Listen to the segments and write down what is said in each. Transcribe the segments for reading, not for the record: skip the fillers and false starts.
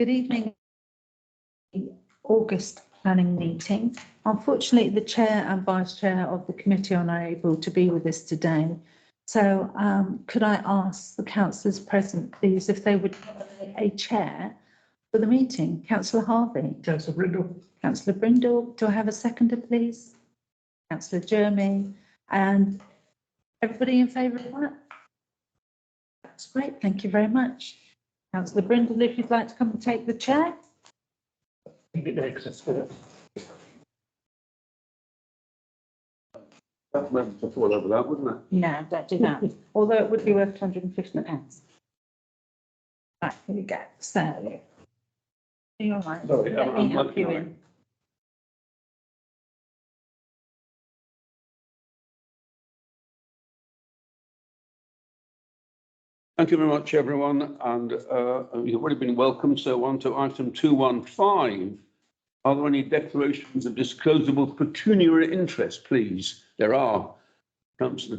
Good evening. August planning meeting. Unfortunately, the chair and vice chair of the committee are unable to be with us today. So could I ask the councillors present, please, if they would nominate a chair for the meeting? Councillor Harvey. Councillor Brindle. Councillor Brindle. Do I have a seconder, please? Councillor Jeremy. And everybody in favour of that? That's great. Thank you very much. Councillor Brindle, if you'd like to come and take the chair. That's meant to fall over that, wouldn't it? No, don't do that. Although it would be worth £250. Right, here we go. So, are you all right? Sorry, Let me help you in. Thank you very much, everyone, and you've already been welcomed. So on to item 215. Are there any declarations of disclosable pecuniary interest, please? There are. Councillor.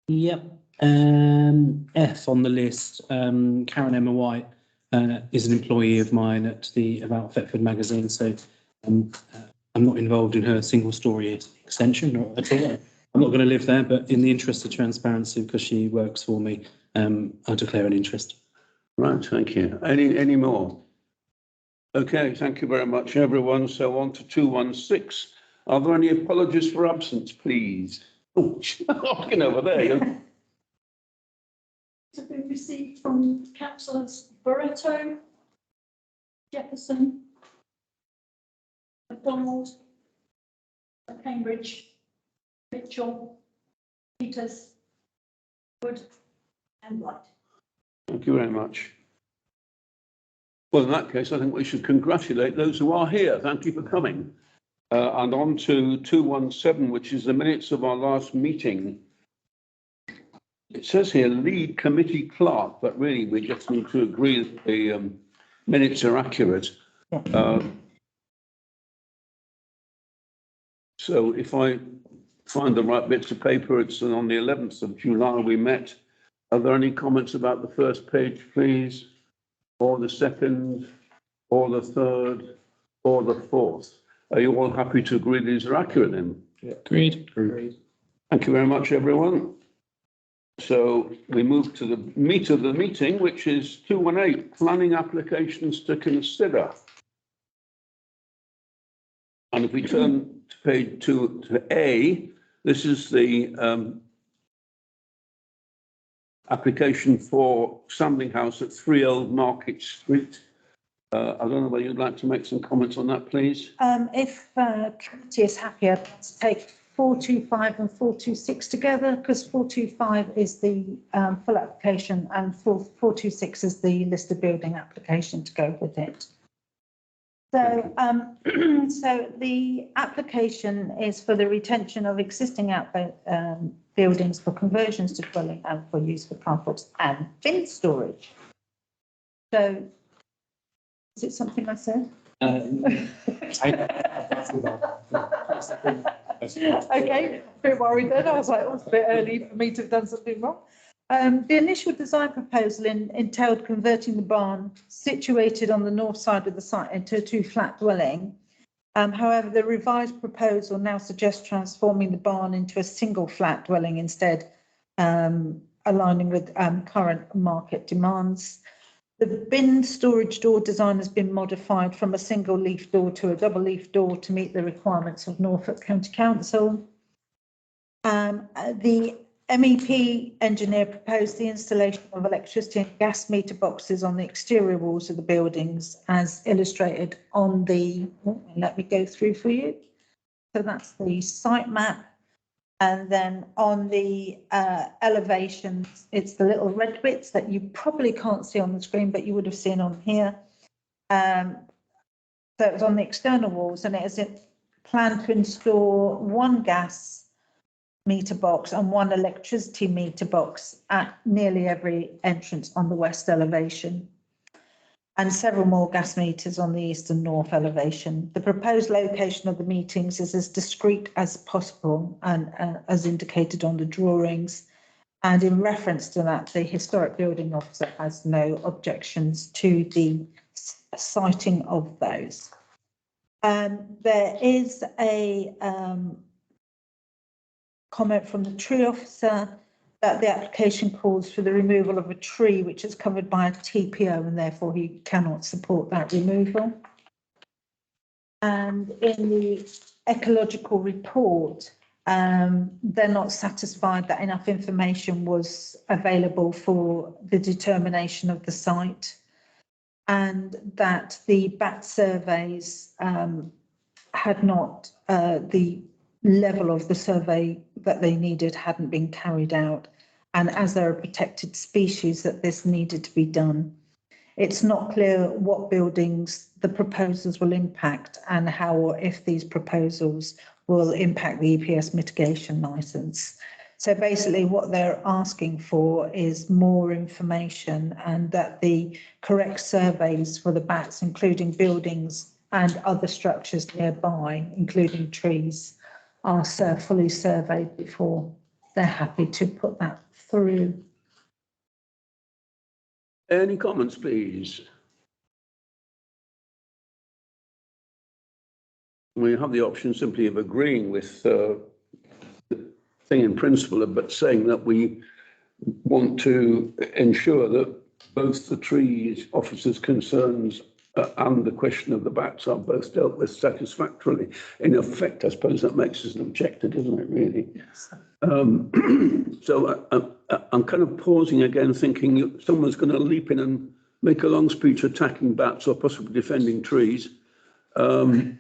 Yep. F on the list. Karen Emma White is an employee of mine at the About Thetford magazine, so I'm not involved in her single story extension or at all. I'm not going to live there, but in the interest of transparency, because she works for me, I declare an interest. Right, thank you. Any more? Okay, thank you very much, everyone. So on to 216. Are there any apologies for absence, please? Oh, looking over there. Have been received from councillors Barretto, Jefferson, MacDonald, Cambridge, Mitchell, Peters, Wood and White. Thank you very much. Well, in that case, I think we should congratulate those who are here. Thank you for coming. And on to 217, which is the minutes of our last meeting. It says here, lead committee clerk, but really we just need to agree that the minutes are accurate. So if I find the right bits of paper, it's on the 11th of July we met. Are there any comments about the first page, please? Or the second, or the third, or the fourth? Are you all happy to agree these are accurate then? Yeah. Agreed. Thank you very much, everyone. So we move to the meat of the meeting, which is 218, planning applications to consider. And if we turn to page 2 to A, this is the application for Sandling House at 3 Old Market Street. I don't know whether you'd like to make some comments on that, please. If committee is happy, I'd like to take 425 and 426 together, because 425 is the full application and 426 is the listed building application to go with it. So, so the application is for the retention of existing buildings for conversions to dwelling and for use for carports and bin storage. So, is it something I said? Okay, a bit worried then. I was like, oh, it's a bit early for me to have done something wrong. The initial design proposal entailed converting the barn situated on the north side of the site into a 2-flat dwelling. However, the revised proposal now suggests transforming the barn into a single flat dwelling instead, aligning with current market demands. The bin storage door design has been modified from a single leaf door to a double leaf door to meet the requirements of Norfolk County Council. The MEP engineer proposed the installation of electricity and gas meter boxes on the exterior walls of the buildings as illustrated on the, let me go through for you. So that's the site map. And then on the elevations, it's the little red bits that you probably can't see on the screen, but you would have seen on here. So it's on the external walls, and it is planned to install 1 gas meter box and 1 electricity meter box at nearly every entrance on the west elevation, and several more gas meters on the east and north elevation. The proposed location of the meetings is as discreet as possible and as indicated on the drawings. And in reference to that, the historic building officer has no objections to the sighting of those. There is a comment from the tree officer that the application calls for the removal of a tree which is covered by a TPO and therefore he cannot support that removal. And in the ecological report, they're not satisfied that enough information was available for the determination of the site, and that the bat surveys had not, the level of the survey that they needed hadn't been carried out. And as they're a protected species, that this needed to be done. It's not clear what buildings the proposals will impact and how or if these proposals will impact the EPS mitigation licence. So basically what they're asking for is more information, and that the correct surveys for the bats, including buildings and other structures nearby, including trees, are fully surveyed before they're happy to put that through. Any comments, please? We have the option simply of agreeing with the thing in principle, but saying that we want to ensure that both the tree officer's concerns and the question of the bats are both dealt with satisfactorily. In effect, I suppose that makes us an objector, doesn't it, really? Yes. So I'm kind of pausing again, thinking someone's going to leap in and make a long speech attacking bats or possibly defending trees. Can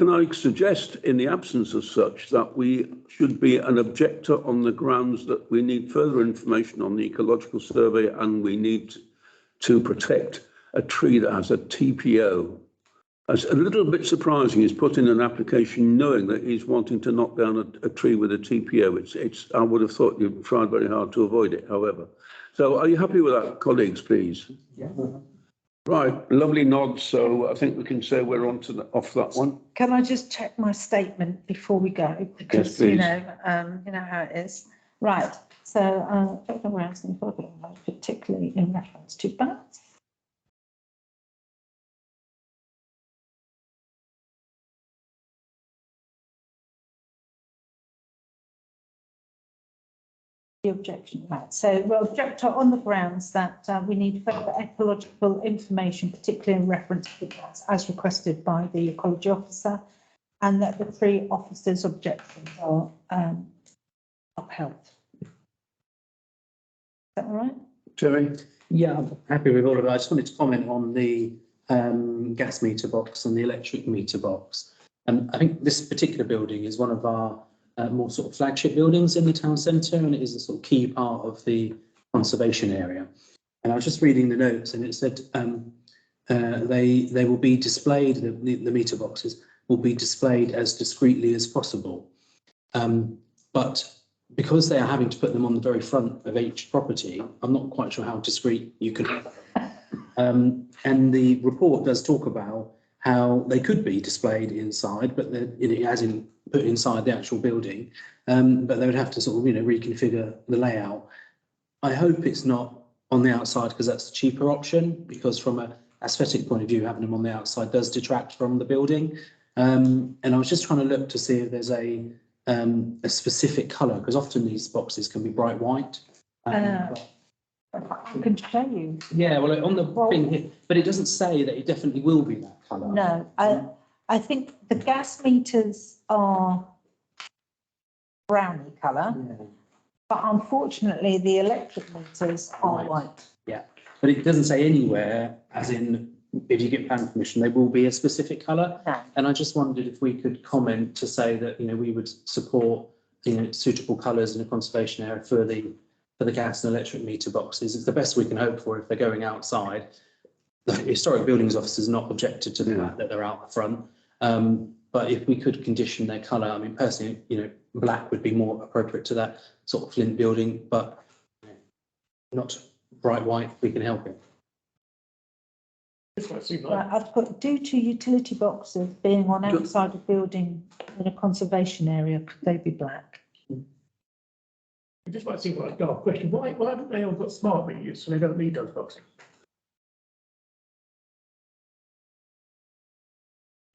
I suggest, in the absence of such, that we should be an objector on the grounds that we need further information on the ecological survey and we need to protect a tree that has a TPO? It's a little bit surprising he's put in an application knowing that he's wanting to knock down a tree with a TPO. I would have thought you'd tried very hard to avoid it, however. So are you happy with that, colleagues, please? Yeah. Right, lovely nod. So I think we can say we're on to off that one. Can I just check my statement before we go? Because, yes, please. you know how it is. Right, so particularly in reference to bats. The objection, right. So we'll object on the grounds that we need further ecological information, particularly in reference to bats, as requested by the ecology officer, and that the three officers' objections are upheld. Is that all right? Terry? Yeah, I'm happy with all of it. I just wanted to comment on the gas meter box and the electric meter box. I think this particular building is one of our more sort of flagship buildings in the town centre, and it is a sort of key part of the conservation area. And I was just reading the notes, and it said they will be displayed, the meter boxes will be displayed as discreetly as possible. But because they are having to put them on the very front of each property, I'm not quite sure how discreet you could have them. And the report does talk about how they could be displayed inside, but as in put inside the actual building, but they would have to sort of, reconfigure the layout. I hope it's not on the outside because that's the cheaper option, because from an aesthetic point of view, having them on the outside does detract from the building. And I was just trying to look to see if there's a specific colour, because often these boxes can be bright white. I can show you. Yeah, well, on the thing here, but it doesn't say that it definitely will be that colour. No, I think the gas meters are browny colour, Yeah. but unfortunately the electric meters are white. Yeah, but it doesn't say anywhere, as in if you get planning permission, they will be a specific colour. No. And I just wondered if we could comment to say that we would support suitable colours in a conservation area for the gas and electric meter boxes. It's the best we can hope for if they're going outside. The historic buildings officers not objected to the fact that they're out front. But if we could condition their colour, I mean, personally, black would be more appropriate to that sort of Flint building, but not bright white, we can help it. Right, I've put due to utility boxes being on outside of building in a conservation area, could they be black? It just might seem like a daft question. Why haven't they all got smart meters so they don't need those boxes?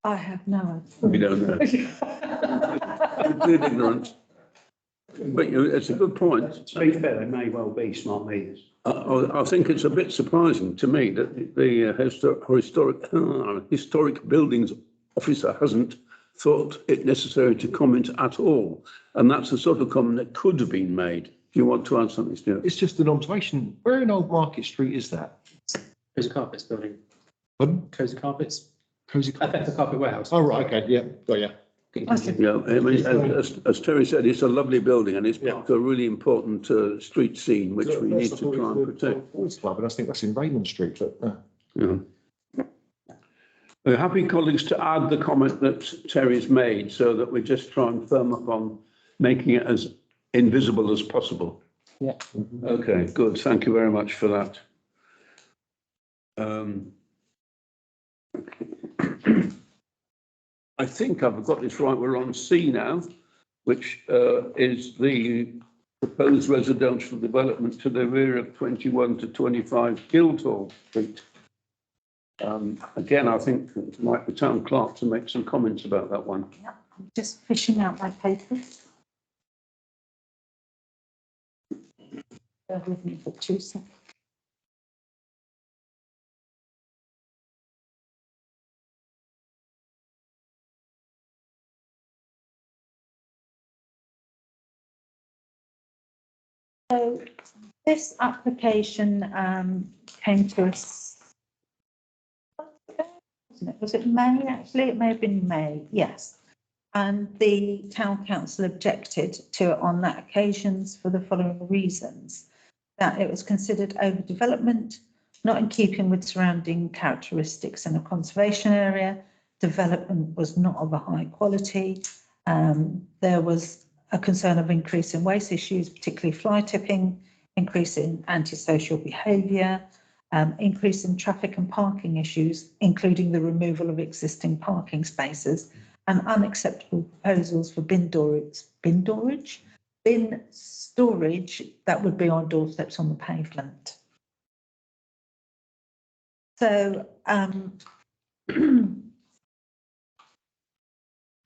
I have no We don't know. idea. Complete ignorance. But it's a good point. To be fair, they may well be smart meters. I think it's a bit surprising to me that the historic buildings officer hasn't thought it necessary to comment at all. And that's the sort of comment that could have been made. Do you want to add something, Stuart? It's just an observation. Where in Old Market Street is that? Cozy Carpets building. Pardon? Cozy Carpets. Cozy I think the carpet warehouse. Oh, right, okay, yeah, got you. Yeah, I mean, as Terry said, it's a lovely building and it's part of a really important street scene which we need to try and protect. Boys Club, and I think that's in Raymond Street, but, Yeah. We're happy, colleagues, to add the comment that Terry's made so that we just try and firm up on making it as invisible as possible. Yeah. Okay, good. Thank you very much for that. I think I've got this right. We're on C now, which is the proposed residential development to the rear of 21 to 25 Guildhall Street. Again, I think I'd like the town clerk to make some comments about that one. Yeah, I'm just fishing out my papers. Bear with me for 2 seconds. So this application came to us, wasn't it? Was it May, actually? It may have been May, yes. And the town council objected to it on that occasion for the following reasons: that it was considered overdevelopment, not in keeping with surrounding characteristics in a conservation area, development was not of a high quality, there was a concern of increase in waste issues, particularly fly tipping, increase in antisocial behaviour, increase in traffic and parking issues, including the removal of existing parking spaces, and unacceptable proposals for bin storage that would be on doorsteps on the pavement. So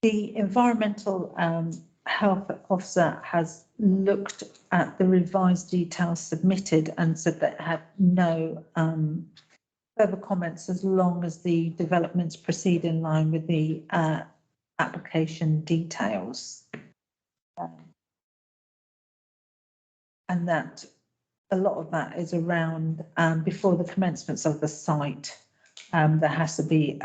the environmental health officer has looked at the revised details submitted and said that it had no further comments as long as the developments proceed in line with the application details. And that a lot of that is around before the commencements of the site, there has to be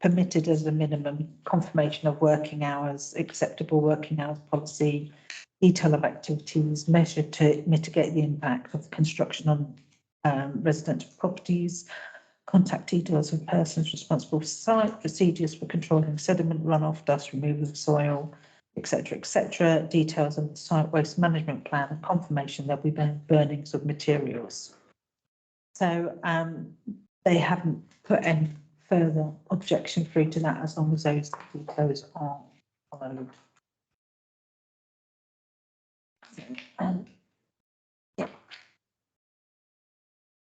permitted as a minimum confirmation of working hours, acceptable working hours policy, detail of activities measured to mitigate the impact of construction on residential properties, contact details of persons responsible for site, procedures for controlling sediment runoff, dust removal of soil, etc., details of the site waste management plan, and confirmation there'll be burnings of materials. So they haven't put any further objection through to that as long as those details are followed.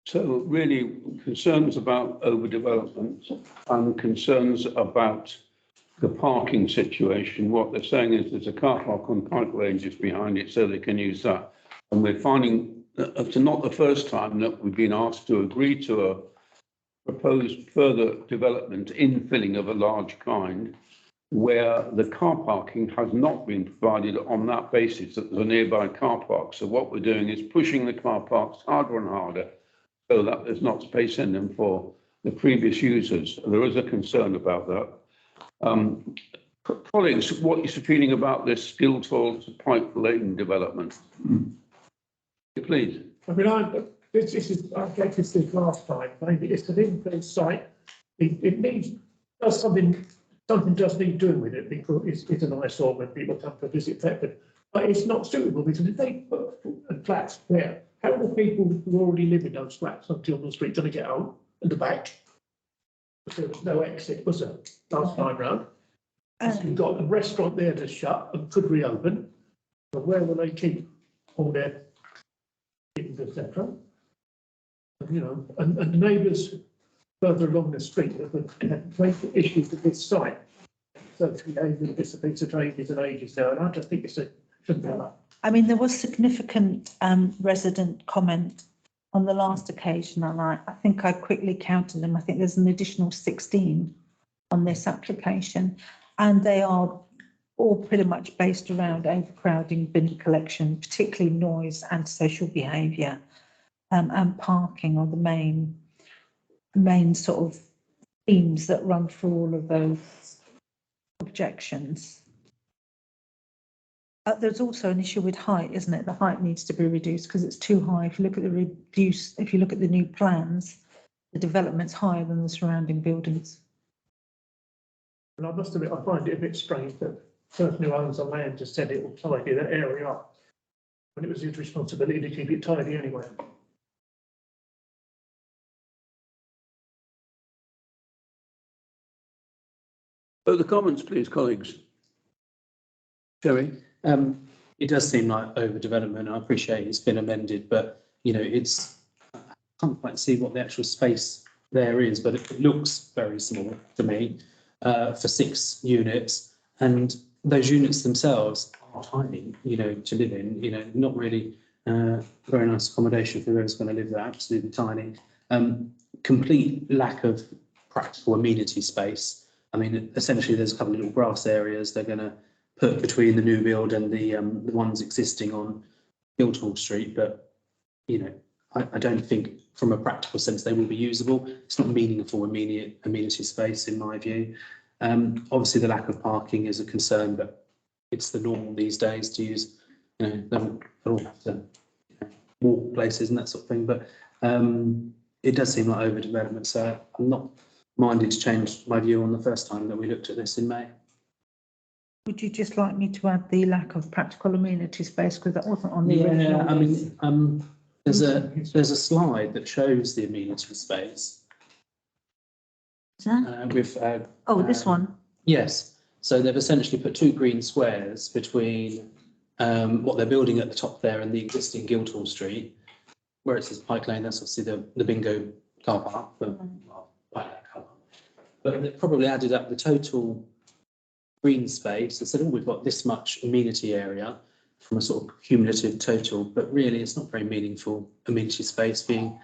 So really concerns about overdevelopment and concerns about the parking situation. What they're saying is there's a car park on Pike Lane just behind it, so they can use that. And we're finding that it's not the first time that we've been asked to agree to a proposed further development, infilling of a large kind, where the car parking has not been provided on that basis that there's a nearby car park. So what we're doing is pushing the car parks harder and harder so that there's not space in them for the previous users. There is a concern about that. Colleagues, what is your feeling about this Guildhall to Pike Lane development? Please. I mean, this is, I gave this last time, maybe it's an infill site. It needs, something does need doing with it because it's an eyesore when people come to visit Thetford. But it's not suitable because if they put flats there, how are the people who already live in those flats on Tilbury Street going to get out and the back? Because there was no exit, was there, last time round? You've got a restaurant there to shut and could reopen. But where will they keep all their kittens, etc.? You know, and the neighbours further along the street that have major issues with this site. Social behaviour, bits of drainage and ages now, and I just think shouldn't be that. I mean, there was significant resident comment on the last occasion, and I think I quickly counted them. I think there's an additional 16 on this application, and they are all pretty much based around overcrowding, bin collection, particularly noise, antisocial behaviour, and parking are the main sort of themes that run through all of those objections. There's also an issue with height, isn't it? The height needs to be reduced because it's too high. If you look at the new plans, the development's higher than the surrounding buildings. And I must admit, I find it a bit strange that the person who owns the land just said it will tidy that area up when it was his responsibility to keep it tidy anyway. Further comments, please, colleagues. Terry? It does seem like overdevelopment. I appreciate it's been amended, but you know, I can't quite see what the actual space there is, but it looks very small to me for 6 units, and those units themselves are tiny, you know, to live in. You know, not really very nice accommodation for whoever's going to live there. Absolutely tiny. Complete lack of practical amenity space. I mean, essentially, there's a couple of little grass areas they're going to put between the new build and the ones existing on Guildhall Street, but you know, I don't think from a practical sense they will be usable. It's not meaningful amenity space in my view. Obviously, the lack of parking is a concern, but it's the norm these days to use. You know, they all have to walk places and that sort of thing. But it does seem like overdevelopment, so I'm not minded to change my view on the first time that we looked at this in May. Would you just like me to add the lack of practical amenity space, because that wasn't on the original? Yeah, I mean, there's a slide that shows the amenity space Is that? with. This one. Yes, so they've essentially put 2 green squares between what they're building at the top there and the existing Guildhall Street, where it says Pike Lane. That's obviously the bingo car park, but they've probably added up the total green space and said, oh, we've got this much amenity area from a sort of cumulative total, but really it's not very meaningful amenity space being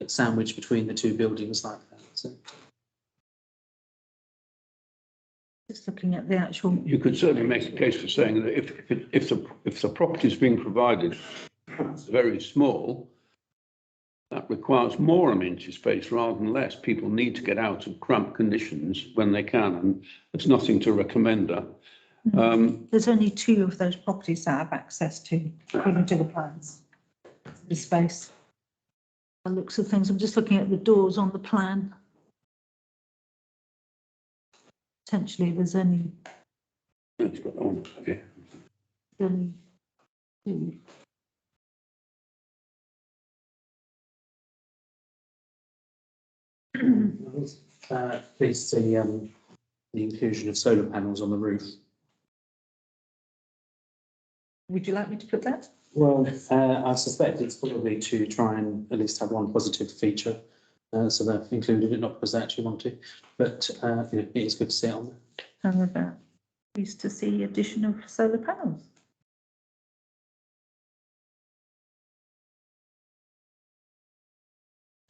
sandwiched between the 2 buildings like that. So. Just looking at the actual. You could certainly make a case for saying that if the property is being provided is very small, that requires more amenity space rather than less. People need to get out of cramped conditions when they can, and there's nothing to recommend that. There's only 2 of those properties that have access to, according to the plans, the space. The looks of things, I'm just looking at the doors on the plan. Potentially, there's only. It's got on, okay. Only 2. Please see the inclusion of solar panels on the roof. Would you like me to put that? Well, I suspect it's probably to try and at least have one positive feature. So they've included it, not because they actually want to, but you know, it is good to see it on there. How about used to see addition of solar panels?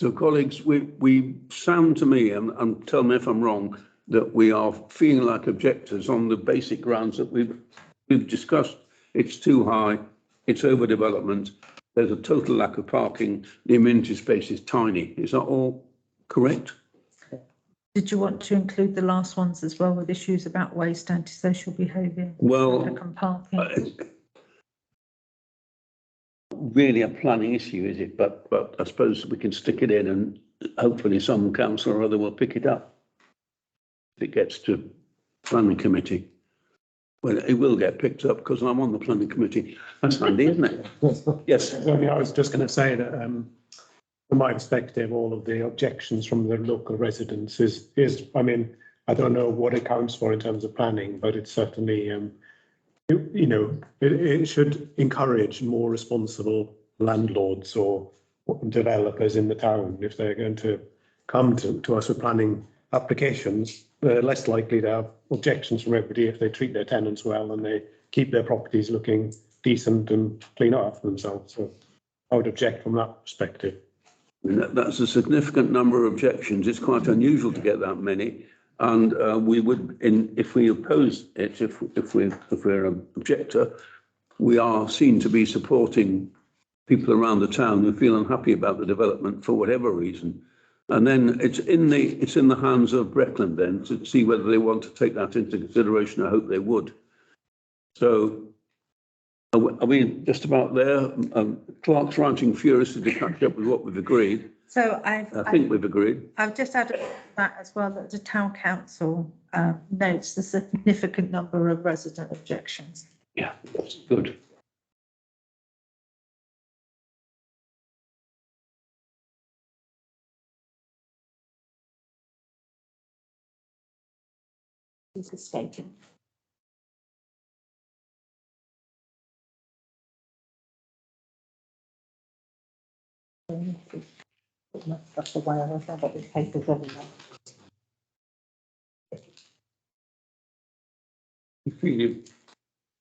So, colleagues, we sound to me, and tell me if I'm wrong, that we are feeling like objectors on the basic grounds that we've discussed. It's too high, it's overdevelopment, there's a total lack of parking, the amenity space is tiny. Is that all correct? Did you want to include the last ones as well, with issues about waste, antisocial behaviour? Well, and parking? Really a planning issue, is it? But I suppose we can stick it in and hopefully some council or other will pick it up if it gets to planning committee. Well, it will get picked up because I'm on the planning committee. That's handy, isn't it? Yes. I was just going to say that from my perspective, all of the objections from the local residents is I mean, I don't know what it counts for in terms of planning, but it's certainly you know, it should encourage more responsible landlords or developers in the town if they're going to come to us with planning applications, they're less likely to have objections from everybody if they treat their tenants well and they keep their properties looking decent and clean up after themselves. So I would object from that perspective. I mean, that's a significant number of objections. It's quite unusual to get that many. And we would, if we oppose it, if we're an objector, we are seen to be supporting people around the town who feel unhappy about the development for whatever reason. And then it's in the hands of Breckland then to see whether they want to take that into consideration. I hope they would. So are we just about there? Clark's writing furiously to catch up with what we've agreed. So I think we've agreed. I've just added that as well, that the town council notes the significant number of resident objections. Yeah, that's good. He's escaping. That's the way I've got the papers everywhere. I feel you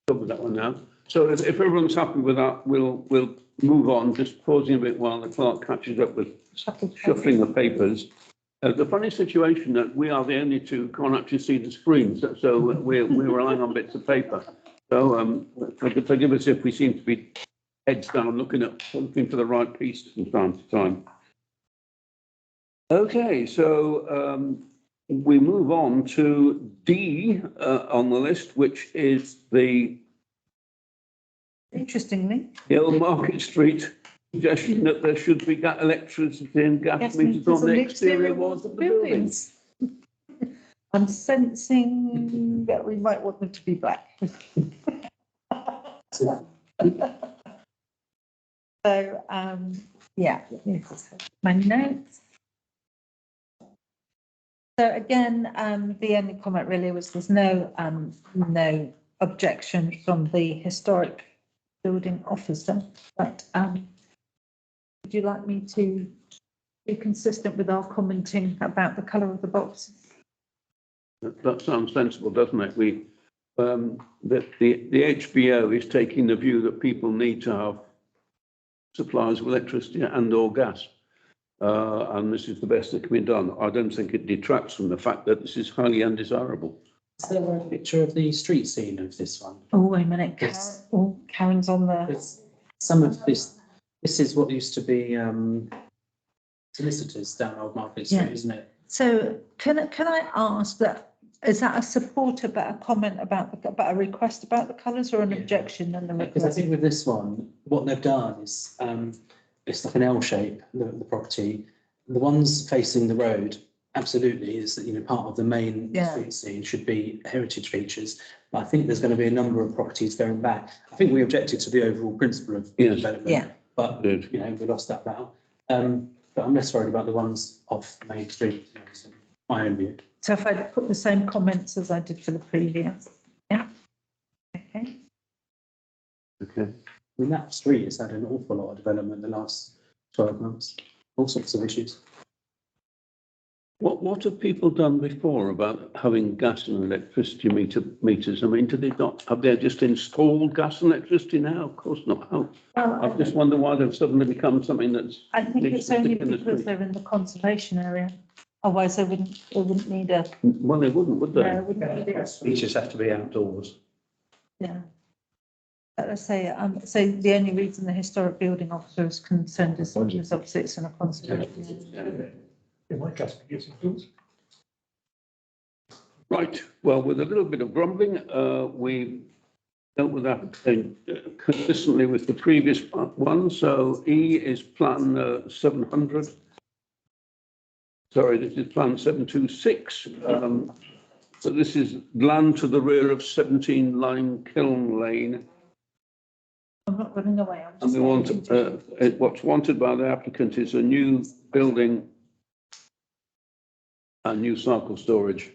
covered that one now. So if everyone's happy with that, we'll move on, just pausing a bit while the clerk catches up with shuffling the papers. The funny situation that we are the only two who can't actually see the screens, so we're relying on bits of paper. So forgive us if we seem to be heads down looking for the right piece from time to time. Okay, so we move on to D on the list, which is the Interestingly, Hill Market Street suggestion that there should be electricity and gas meters on the exterior walls of the buildings. I'm sensing that we might want them to be black. So, yeah, my notes. So again, the only comment really was there's no objection from the historic building officer, but would you like me to be consistent with our commenting about the colour of the boxes? That sounds sensible, doesn't it? That the HBO is taking the view that people need to have supplies of electricity and/or gas, and this is the best that can be done. I don't think it detracts from the fact that this is highly undesirable. Is there a picture of the street scene of this one? Oh, wait a minute, Yes. Karen's on the. It's some of this is what used to be solicitors down Old Market Street, Yeah. isn't it? So can I ask that, is that a support about a comment about a request about the colours or an objection and the Because I request? think with this one, what they've done is it's like an L shape, the property. The ones facing the road, absolutely, is that, part of the main street scene should be heritage features. But I think there's going to be a number of properties going back. I think we objected to the overall principle of development. Yeah. But, we lost that battle. But I'm less worried about the ones off the main street, so my own view. So if I put the same comments as I did for the previous, yeah, okay. I mean, that street has had an awful lot of development in the last 12 months, all sorts of issues. What have people done before about having gas and electricity meters? I mean, have they just installed gas and electricity now? Of course not. How? Well, I just wonder why they've suddenly become something that's. I think it's only in the because street. they're in the conservation area. Otherwise, they wouldn't need a. Well, they wouldn't, would they? No, wouldn't need it. Features have to be outdoors. Yeah. But let's say, so the only reason the historic building officer is concerned is obviously it's in a conservation area. In my gas producing fields. Right. Well, with a little bit of grumbling, we dealt with that consistently with the previous one. So E is plan 700. Sorry, this is plan 726. So this is land to the rear of 17 Lime Kiln Lane. I'm not running away. I'm And just we want, what's wanted by the applicant is a new building and new cycle storage.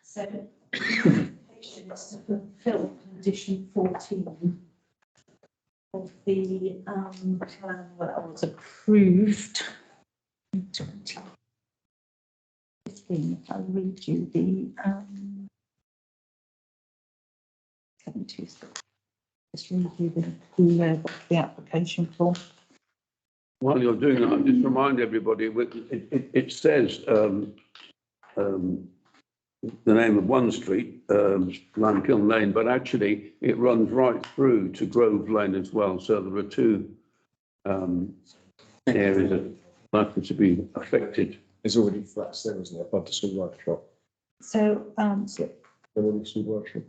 So, application is to fulfil condition 14 of the plan that was approved 2015, I'll read you the, 726. Just read you the application form. While you're doing that, I'll just remind everybody, it says, the name of one street, Lamkiln Lane, but actually it runs right through to Grove Lane as well. So there are two areas that are likely to be affected. There's already flats there, isn't there, above the school workshop? So, There already school workshop.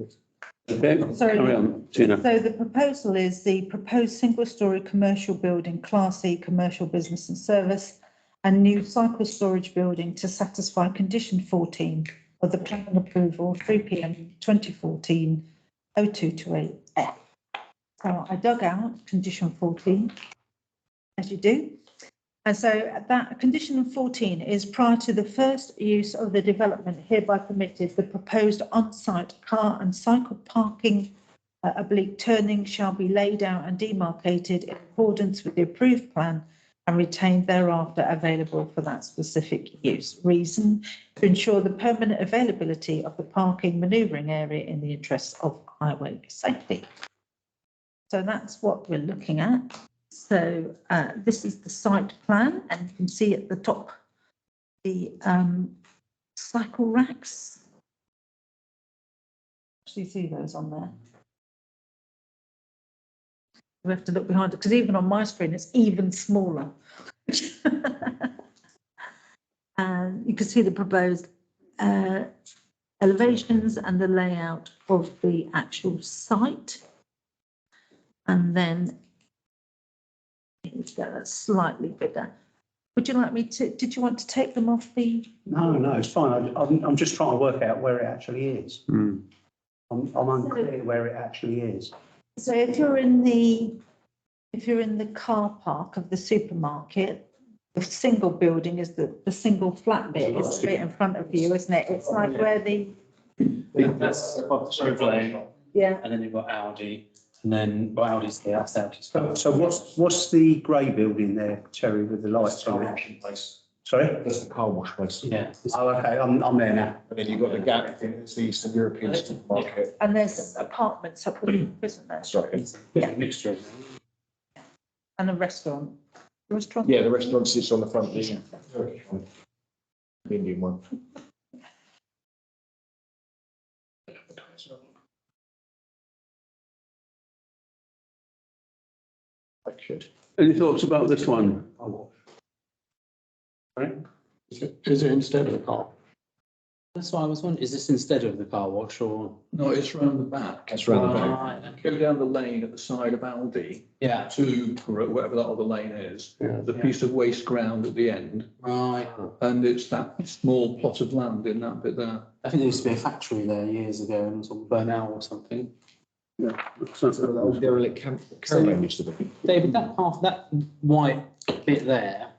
Okay, Sorry. carry on, Tina. so the proposal is the proposed single-storey commercial building, Class E commercial business and service, and new cycle storage building to satisfy condition 14 of the planning approval 3 p.m. 2014 0228F. So I dug out condition 14, as you do. And so that condition 14 is prior to the first use of the development hereby permitted, the proposed on-site car and cycle parking oblique turning shall be laid out and demarcated in accordance with the approved plan and retained thereafter available for that specific use. Reason, to ensure the permanent availability of the parking manoeuvring area in the interests of highway safety. So that's what we're looking at. So this is the site plan, and you can see at the top the cycle racks. Actually see those on there. We have to look behind it because even on my screen it's even smaller. And you can see the proposed elevations and the layout of the actual site. And then let's get that slightly bigger. Would you like me to, did you want to take them off the? No, it's fine. I'm just trying to work out where it actually is. Mm. I'm unclear where it actually is. So if you're in the car park of the supermarket, the single building is the single flat bit is straight in front of you, isn't it? It's like where the, That's above the Chevrolet, yeah. and then you've got Audi, and then, well, Audi's there, that's Audi's. So what's the grey building there, Terry, with the lights on it? Place. Sorry? That's the car wash place. Yeah. Oh, okay, I'm there now. And then you've got the gap, it's the Eastern European supermarket. And there's apartments up the roof, isn't there? That's right. It's a bit of a mixture. And a restaurant. Restaurant? Yeah, the restaurant sits on the front, the Turkish one. The Indian one. I should. Any thoughts about this one? Is it instead of the car? That's why I was wondering, is this instead of the car wash or? No, it's round the back. That's round the back. Right, okay. Go down the lane at the side of Aldi Yeah, to whatever that other lane is. Yeah. The piece of waste ground at the end, right. and it's that small plot of land in that bit there. I think there used to be a factory there years ago and sort of burnt out or something. Yeah. So that old derelict caravan used to be. David, that path, that white bit there,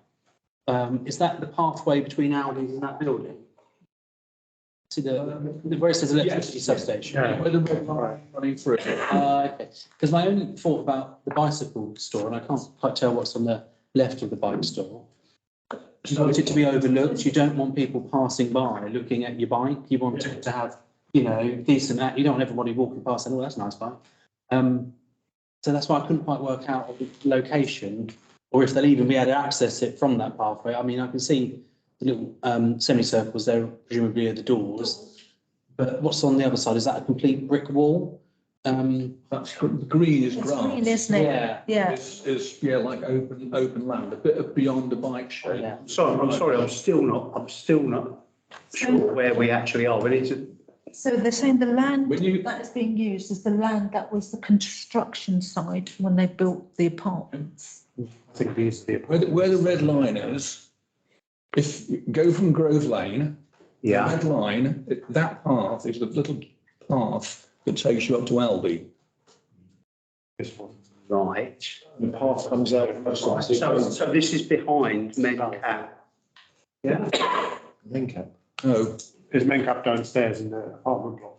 is that the pathway between Aldi's and that building? See where it says electricity Yes. substation? Yeah. Where the red line running through. Okay, because my only thought about the bicycle store, and I can't quite tell what's on the left of the bike store. You want it to be overlooked. You don't want people passing by looking at your bike. You want it to have, you know, decent. You don't want everybody walking past and, oh, that's a nice bike. So that's why I couldn't quite work out the location, or if they'll even be able to access it from that pathway. I mean, I can see the little semicircles there, presumably are the doors. But what's on the other side? Is that a complete brick wall? That's the green is It's grass. green, isn't it? Yeah. Yeah. It's like open land, a bit of beyond the bike shed. Yeah. I'm sorry, I'm still not sure where we actually are, but it's So they're saying the land When you- that is being used is the land that was the construction site when they built the apartments. I think it is the. Where the red line is, if you go from Grove Lane, the yeah. red line, that path is the little path that takes you up to Aldi. This one. Right. The path comes out. So this is behind Medcap. Yeah. Then cap. No, There's men cap downstairs in the apartment block.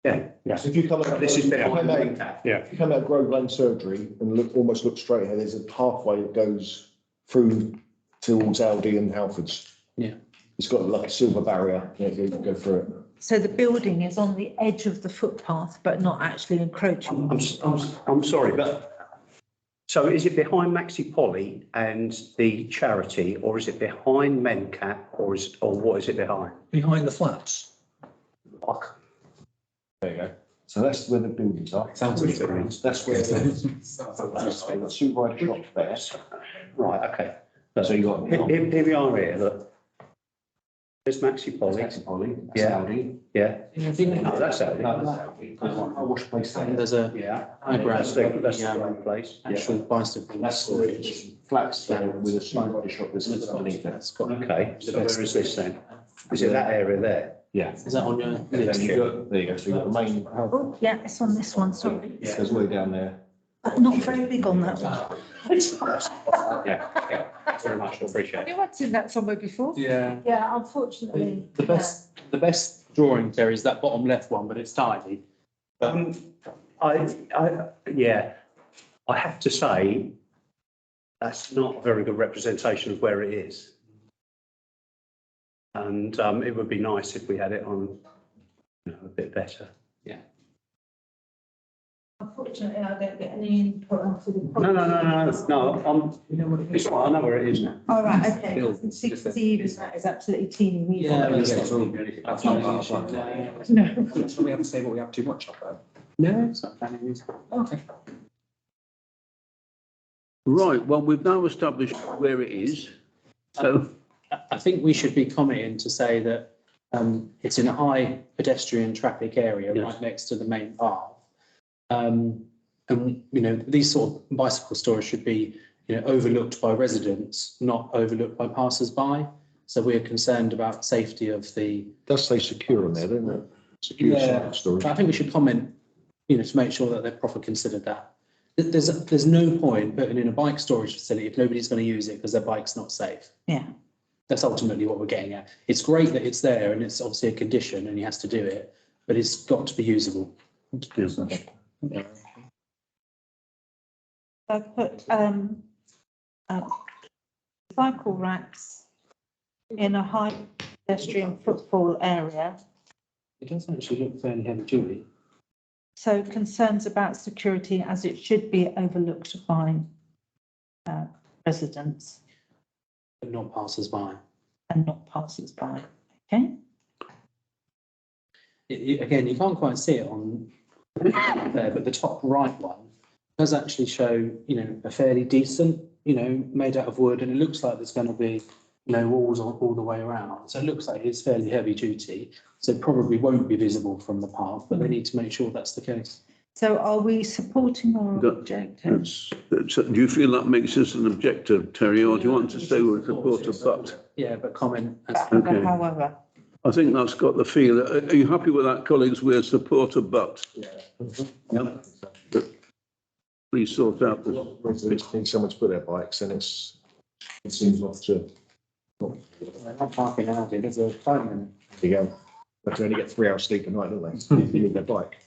Yeah. Yeah. So if you come out, This is if you come behind out, Medcap. Yeah. if you come out of Grove Lane Surgery and almost look straight ahead, there's a pathway that goes through towards Aldi and Halfords. Yeah. It's got like a silver barrier, yeah, you can go through it. So the building is on the edge of the footpath, but not actually encroaching. I'm sorry, but, so is it behind Maxi Polly and the charity, or is it behind Mencat, or what is it behind? Behind the flats. There you go. So that's where the buildings are. Sounds like it. That's where the two rider shops there. Right, okay. So you got. Here we are here, look. There's Maxi Polly. Polly. Yeah. Aldi. Yeah. I think No, that's Aldi. I wash place there. there's a Yeah. eyebrow, That's the right place. actual bicycle That's storage. flats there with a small rider shop that's underneath it. That's got, Okay, so where is this then? Is it that area there? Yeah. is that on your And then list? you got, there you go, so you got the main, Oh, yeah, it's on this one, sorry. it goes way down there. Not very big on that one. Yeah, thanks very much, I appreciate it. You had seen that somewhere before? Yeah. Yeah, unfortunately. The best drawing there is that bottom left one, but it's tiny. Yeah, I have to say, that's not a very good representation of where it is. And it would be nice if we had it on, a bit better. Unfortunately, I don't get any input onto the. No, it's all right, I know where it is now. All right, okay. Bill, See, that is absolutely teeny weeny. Yeah, Yeah, that's it's not all- really- that's not No. issue. No. So we haven't said what we have too much of though. No, it's not planning reason. Okay. Right, well, we've now established where it is. So, I think we should be commenting to say that it's in a high pedestrian traffic area Yes. right next to the main path. And, these sort of bicycle stores should be, overlooked by residents, not overlooked by passers-by. So we're concerned about safety of the. Does say secure on there, doesn't it? Secure site storage. I think we should comment, to make sure that they've properly considered that. There's no point putting in a bike storage facility if nobody's going to use it because their bike's not safe. Yeah. That's ultimately what we're getting at. It's great that it's there and it's obviously a condition and he has to do it, but it's got to be usable. I put, cycle racks in a high pedestrian footfall area. It does actually look fairly heavy duty. So concerns about security as it should be overlooked by residents But not passers-by. and not passers-by. Okay? Again, you can't quite see it on there, but the top right one does actually show, a fairly decent, made out of wood, and it looks like there's going to be, walls all the way around. So it looks like it's fairly heavy duty. So it probably won't be visible from the path, but they need to make sure that's the case. So are we supporting or That- objecting? do you feel that makes us an objector, Terry, or do you want to say we're a supporter but? Yeah, but comment. Okay. However, I think that's got the feel. Are you happy with that, colleagues? We're a supporter but? Yeah. Please sort out this. Residents need somewhere to put their bikes and it seems not to, Not parking out here, there's a time limit. there you go. But they only get 3 hours sleep a night, don't they? You need their bike.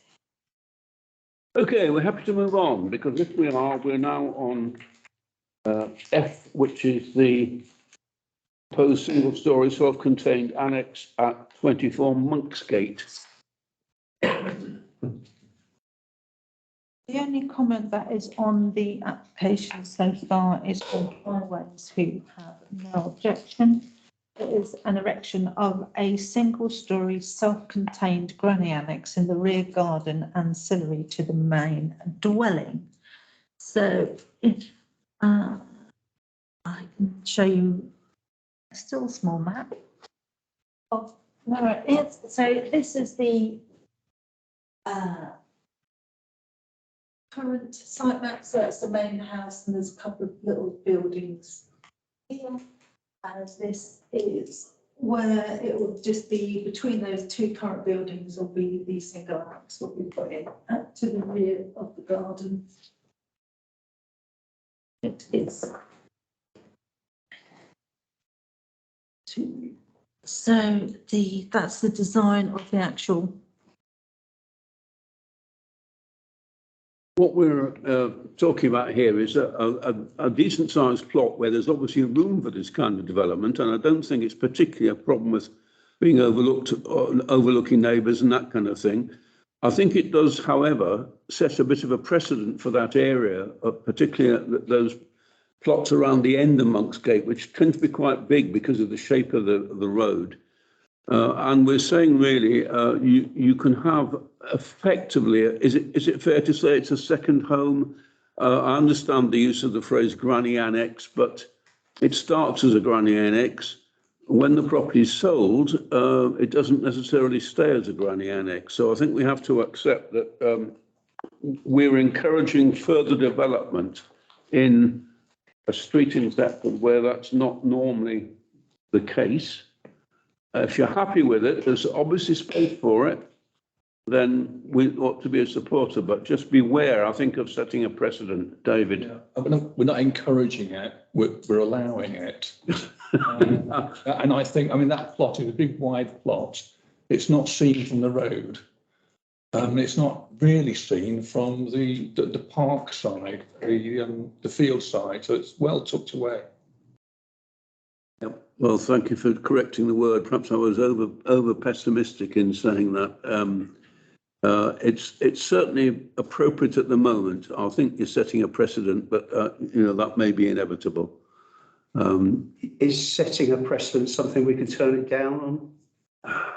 Okay, we're happy to move on because if we're now on F, which is the proposed single-storey self-contained annex at 24 Monksgate. the only comment that is on the application so far is from Highways, who have no objection. It is an erection of a single-storey self-contained granny annex in the rear garden ancillary to the main dwelling. So if I can show you a still small map of where it is. So this is the current site map. So it's the main house and there's a couple of little buildings here. And this is where it will just be between those two current buildings will be the single annex what we put in to the rear of the garden. It is so that's the design of the actual What we're talking about here is a decent sized plot where there's obviously room for this kind of development, and I don't think it's particularly a problem with being overlooking neighbours and that kind of thing. I think it does, however, set a bit of a precedent for that area, particularly those plots around the end of Monksgate, which tend to be quite big because of the shape of the road. And we're saying really, you can have effectively, is it fair to say it's a second home? I understand the use of the phrase granny annex, but it starts as a granny annex. When the property is sold, it doesn't necessarily stay as a granny annex. So I think we have to accept that we're encouraging further development in a street in Thetford where that's not normally the case. If you're happy with it, there's obviously space for it, then we ought to be a supporter, but just beware, I think, of setting a precedent, David. Yeah, we're not encouraging it, we're allowing it. And I think, I mean, that plot is a big wide plot. It's not seen from the road. It's not really seen from the park side, the field side, so it's well tucked away. Yep. Well, thank you for correcting the word. Perhaps I was over pessimistic in saying that. It's certainly appropriate at the moment. I think you're setting a precedent, but that may be inevitable. Is setting a precedent something we can turn it down on?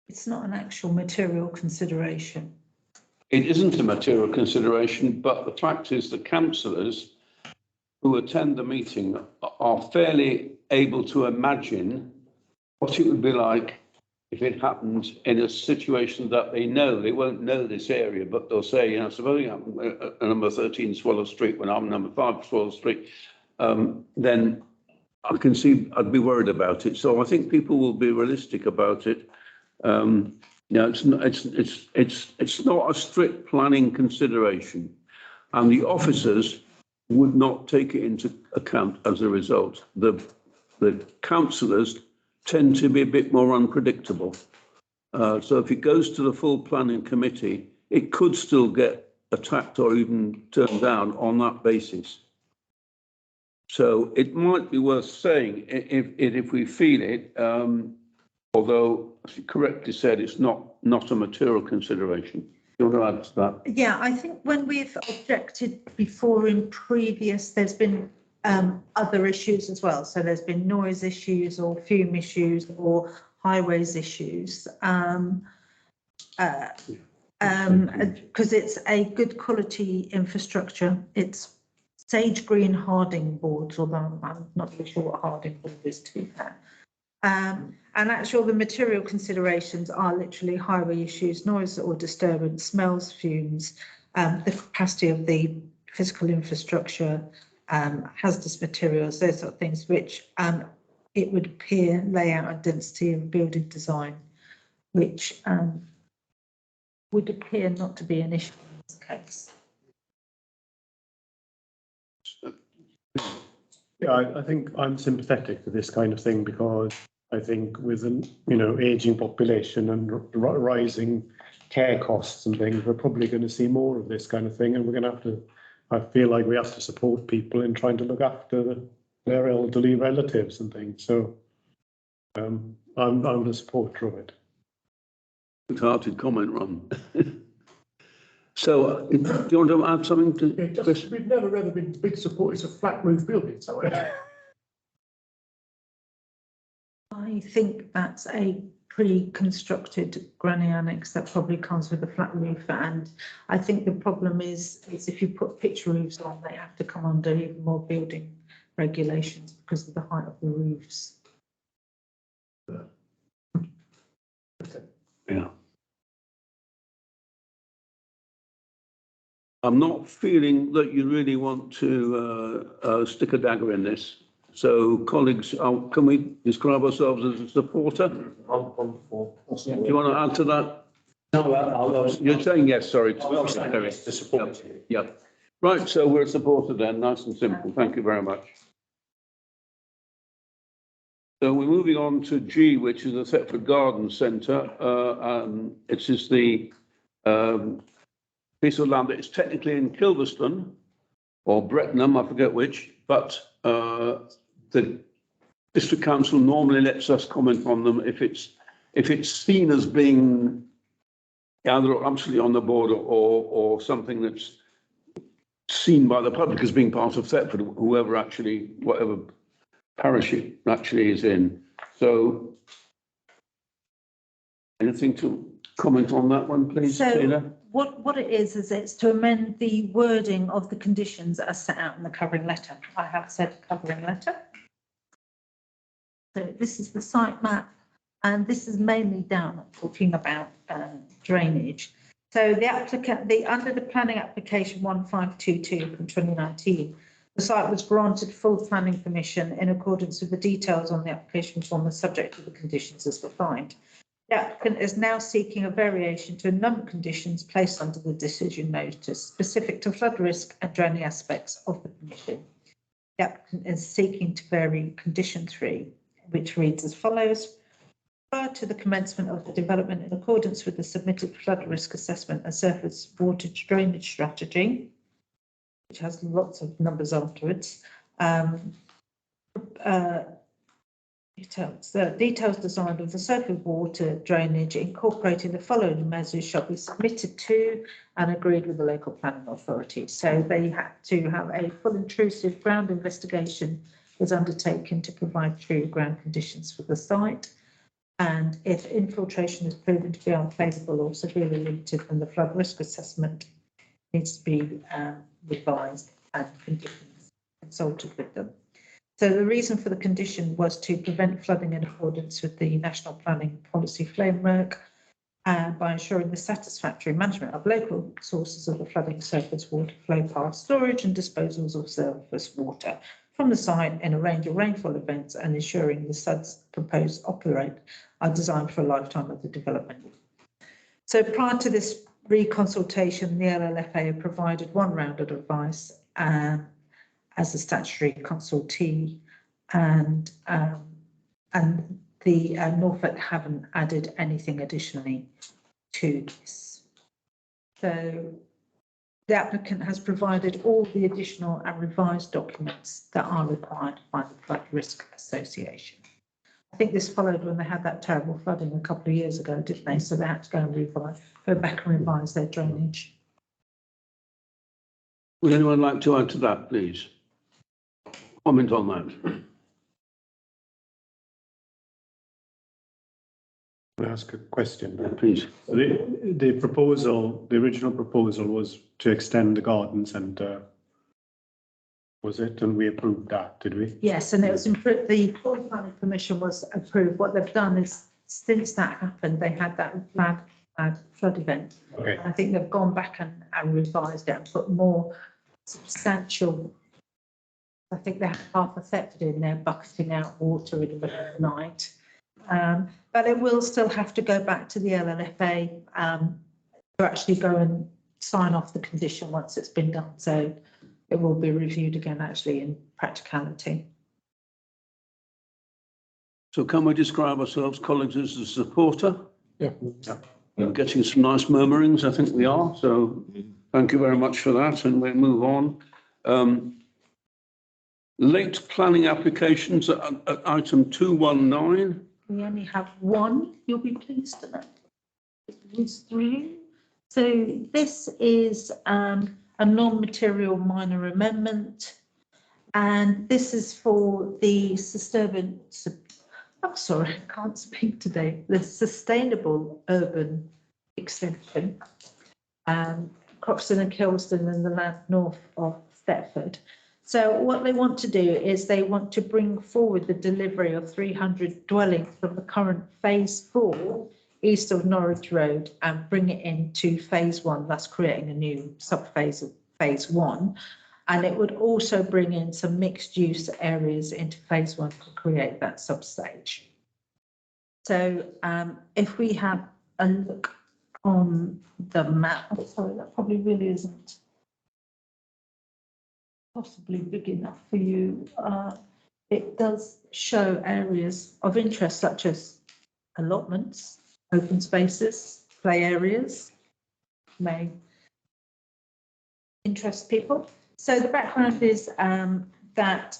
It's not an actual material consideration. It isn't a material consideration, but the fact is the councillors who attend the meeting are fairly able to imagine what it would be like if it happened in a situation that they know. They won't know this area, but they'll say, supposing I'm at number 13 Swallow Street when I'm number 5 Swallow Street, then I can see I'd be worried about it. So I think people will be realistic about it. It's not a strict planning consideration, and the officers would not take it into account as a result. The councillors tend to be a bit more unpredictable. So if it goes to the full planning committee, it could still get attacked or even turned down on that basis. So it might be worth saying if we feel it, although, as you correctly said, it's not a material consideration. Do you want to add to that? Yeah, I think when we've objected before in previous, there's been other issues as well. So there's been noise issues or fume issues or highways issues. Because it's a good quality infrastructure. It's sage green harding boards, although I'm not really sure what harding board is, to be fair. And actually, the material considerations are literally highway issues, noise or disturbance, smells, fumes, the capacity of the physical infrastructure, hazardous materials, those sort of things, which it would appear layout and density and building design, which would appear not to be an issue in this case. Yeah, I think I'm sympathetic to this kind of thing because I think with an aging population and rising care costs and things, we're probably going to see more of this kind of thing, and we're going to have to. I feel like we have to support people in trying to look after their elderly relatives and things. So I'm a supporter of it. Good-hearted comment, Ron. So, do you want to add something to Chris? We've never ever been big supporters of flat roof buildings, however. I think that's a pre-constructed granny annex that probably comes with a flat roof, and I think the problem is if you put pitch roofs on, they have to come under even more building regulations because of the height of the roofs. Yeah. I'm not feeling that you really want to stick a dagger in this. So, colleagues, can we describe ourselves as a supporter? Do you want to add to that? No, You're saying yes, sorry. I'm saying yes to support. Yeah. Right, so we're a supporter then, nice and simple. Thank you very much. So we're moving on to G, which is the Thetford Garden Centre. It is the piece of land that is technically in Kilverston or Brettenham, I forget which, but the district council normally lets us comment on them if it's seen as being either absolutely on the border or something that's seen by the public as being part of Thetford, whatever parish it actually is in. So anything to comment on that one, please, Tina? So what it is it's to amend the wording of the conditions as set out in the covering letter. I have said covering letter. So this is the site map, and this is mainly down talking about drainage. So the applicant, under the planning application 1522 from 2019, the site was granted full planning permission in accordance with the details on the application form and subject to the conditions as defined. The applicant is now seeking a variation to a number of conditions placed under the decision notice specific to flood risk and draining aspects of the permission. The applicant is seeking to vary condition 3, which reads as follows. Prior to the commencement of the development in accordance with the submitted flood risk assessment and surface water drainage strategy, which has lots of numbers afterwards, details designed of the surface water drainage incorporating the following measures shall be submitted to and agreed with the local planning authority. So they had to have a full intrusive ground investigation was undertaken to provide true ground conditions for the site. And if infiltration is proven to be unfavourable or severely limited, then the flood risk assessment needs to be revised and conditions consulted with them. So the reason for the condition was to prevent flooding in accordance with the National Planning Policy framework by ensuring the satisfactory management of local sources of the flooding surface water flow path, storage and disposals of surface water from the site in a range of rainfall events, and ensuring the SUDs proposed operate are designed for a lifetime of the development. So prior to this reconsultation, the LLFA provided one round of advice as a statutory consultee, and the Norfolk haven't added anything additionally to this. So the applicant has provided all the additional and revised documents that are required by the Flood Risk Association. I think this followed when they had that terrible flooding a couple of years ago, didn't they? So they had to go back and revise their drainage. Would anyone like to add to that, please? Comment on that. Can I ask a question? Please. The proposal, the original proposal was to extend the garden centre. Was it? And we approved that, did we? Yes, and it was improved. The full planning permission was approved. What they've done is, since that happened, they had that bad flood event. Okay. I think they've gone back and revised it and put more substantial. I think they had half a Thetford in there bucketing out water in the middle of the night. But it will still have to go back to the LLFA to actually go and sign off the condition once it's been done. So it will be reviewed again, actually, in practicality. So can we describe ourselves, colleagues, as a supporter? Yeah. We're getting some nice murmurings, I think we are. So thank you very much for that, and we'll move on. Late planning applications at item 219. We only have one, you'll be pleased to know. It's 3. So this is a non-material minor amendment, and this is for the I can't speak today. The sustainable urban extension, Croxton and Kilston and the land north of Thetford. So what they want to do is they want to bring forward the delivery of 300 dwellings from the current phase 4 east of Norwich Road and bring it into phase 1, thus creating a new sub-phase of phase 1. And it would also bring in some mixed use areas into phase 1 to create that sub-stage. So if we have a look on the map, oh, sorry, that probably really isn't possibly big enough for you. it does show areas of interest such as allotments, open spaces, play areas, may interest people. So the background is that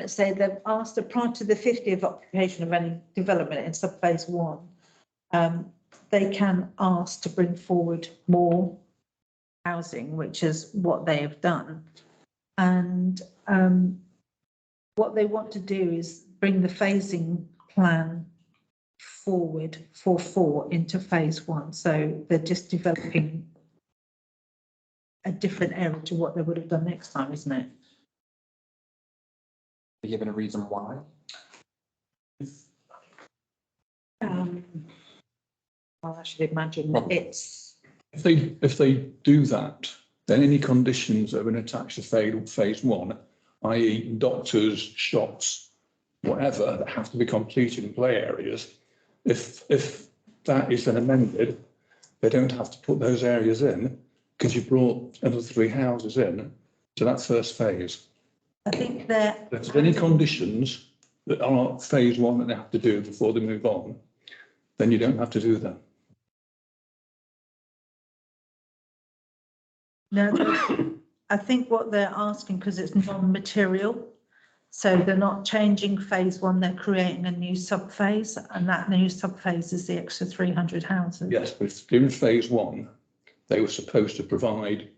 let's say they've asked that prior to the 50th occupation of any development in sub-phase 1, they can ask to bring forward more housing, which is what they have done. And what they want to do is bring the phasing plan forward for 4 into phase 1. So they're just developing a different area to what they would have done next time, isn't it? Given a reason why? I should imagine that it's. If they do that, then any conditions that have been attached to phase 1, i.e. doctors, shops, whatever, that have to be completed in play areas, if that is then amended, they don't have to put those areas in because you brought another 3 houses in to that first phase. I think that. If there's any conditions that are phase 1 that they have to do before they move on, then you don't have to do them. No, I think what they're asking, because it's non-material, so they're not changing phase 1, they're creating a new sub-phase, and that new sub-phase is the extra 300 houses. Yes, but in phase 1, they were supposed to provide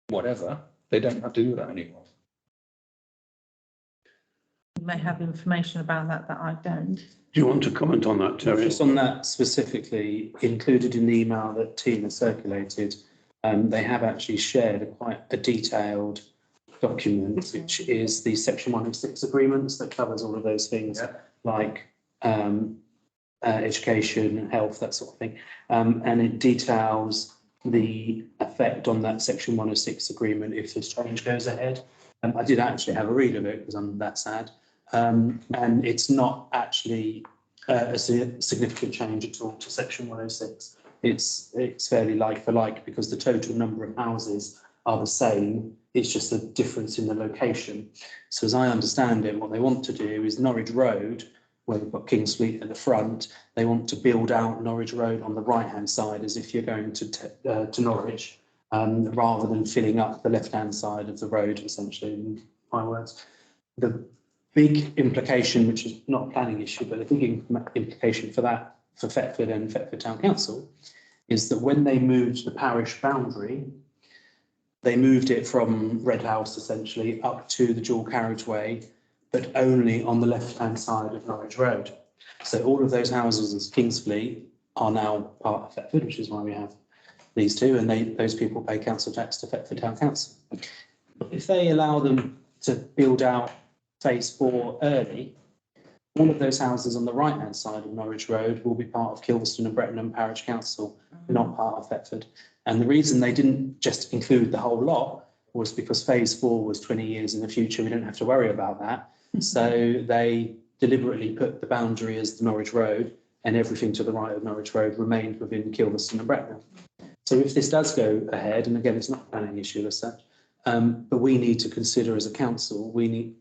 whatever. They don't have to do that anymore. You may have information about that I don't. Do you want to comment on that, Terry? Just on that specifically, included in the email that Tina circulated, they have actually shared quite a detailed document, which is the Section 106 agreements that covers all of those things, like education, health, that sort of thing. And it details the effect on that Section 106 agreement if this change goes ahead. I did actually have a read of it because I'm that sad. And it's not actually a significant change at all to Section 106. It's fairly like for like because the total number of houses are the same. It's just a difference in the location. So as I understand it, what they want to do is Norwich Road, where we've got King's Fleet at the front, they want to build out Norwich Road on the right-hand side as if you're going to Norwich, rather than filling up the left-hand side of the road, essentially, in my words. The big implication, which is not a planning issue, but the big implication for that, for Thetford and Thetford Town Council, is that when they moved the parish boundary, they moved it from Red House essentially up to the dual carriageway, but only on the left-hand side of Norwich Road. So all of those houses in King's Fleet are now part of Thetford, which is why we have these two, and those people pay council tax to Thetford Town Council. If they allow them to build out phase 4 early, all of those houses on the right-hand side of Norwich Road will be part of Kilverston and Brettenham Parish Council, not part of Thetford. And the reason they didn't just include the whole lot was because phase 4 was 20 years in the future. We don't have to worry about that. So they deliberately put the boundary as the Norwich Road, and everything to the right of Norwich Road remained within Kilverston and Brettenham. So if this does go ahead, and again, it's not a planning issue as such, but we need to consider as a council,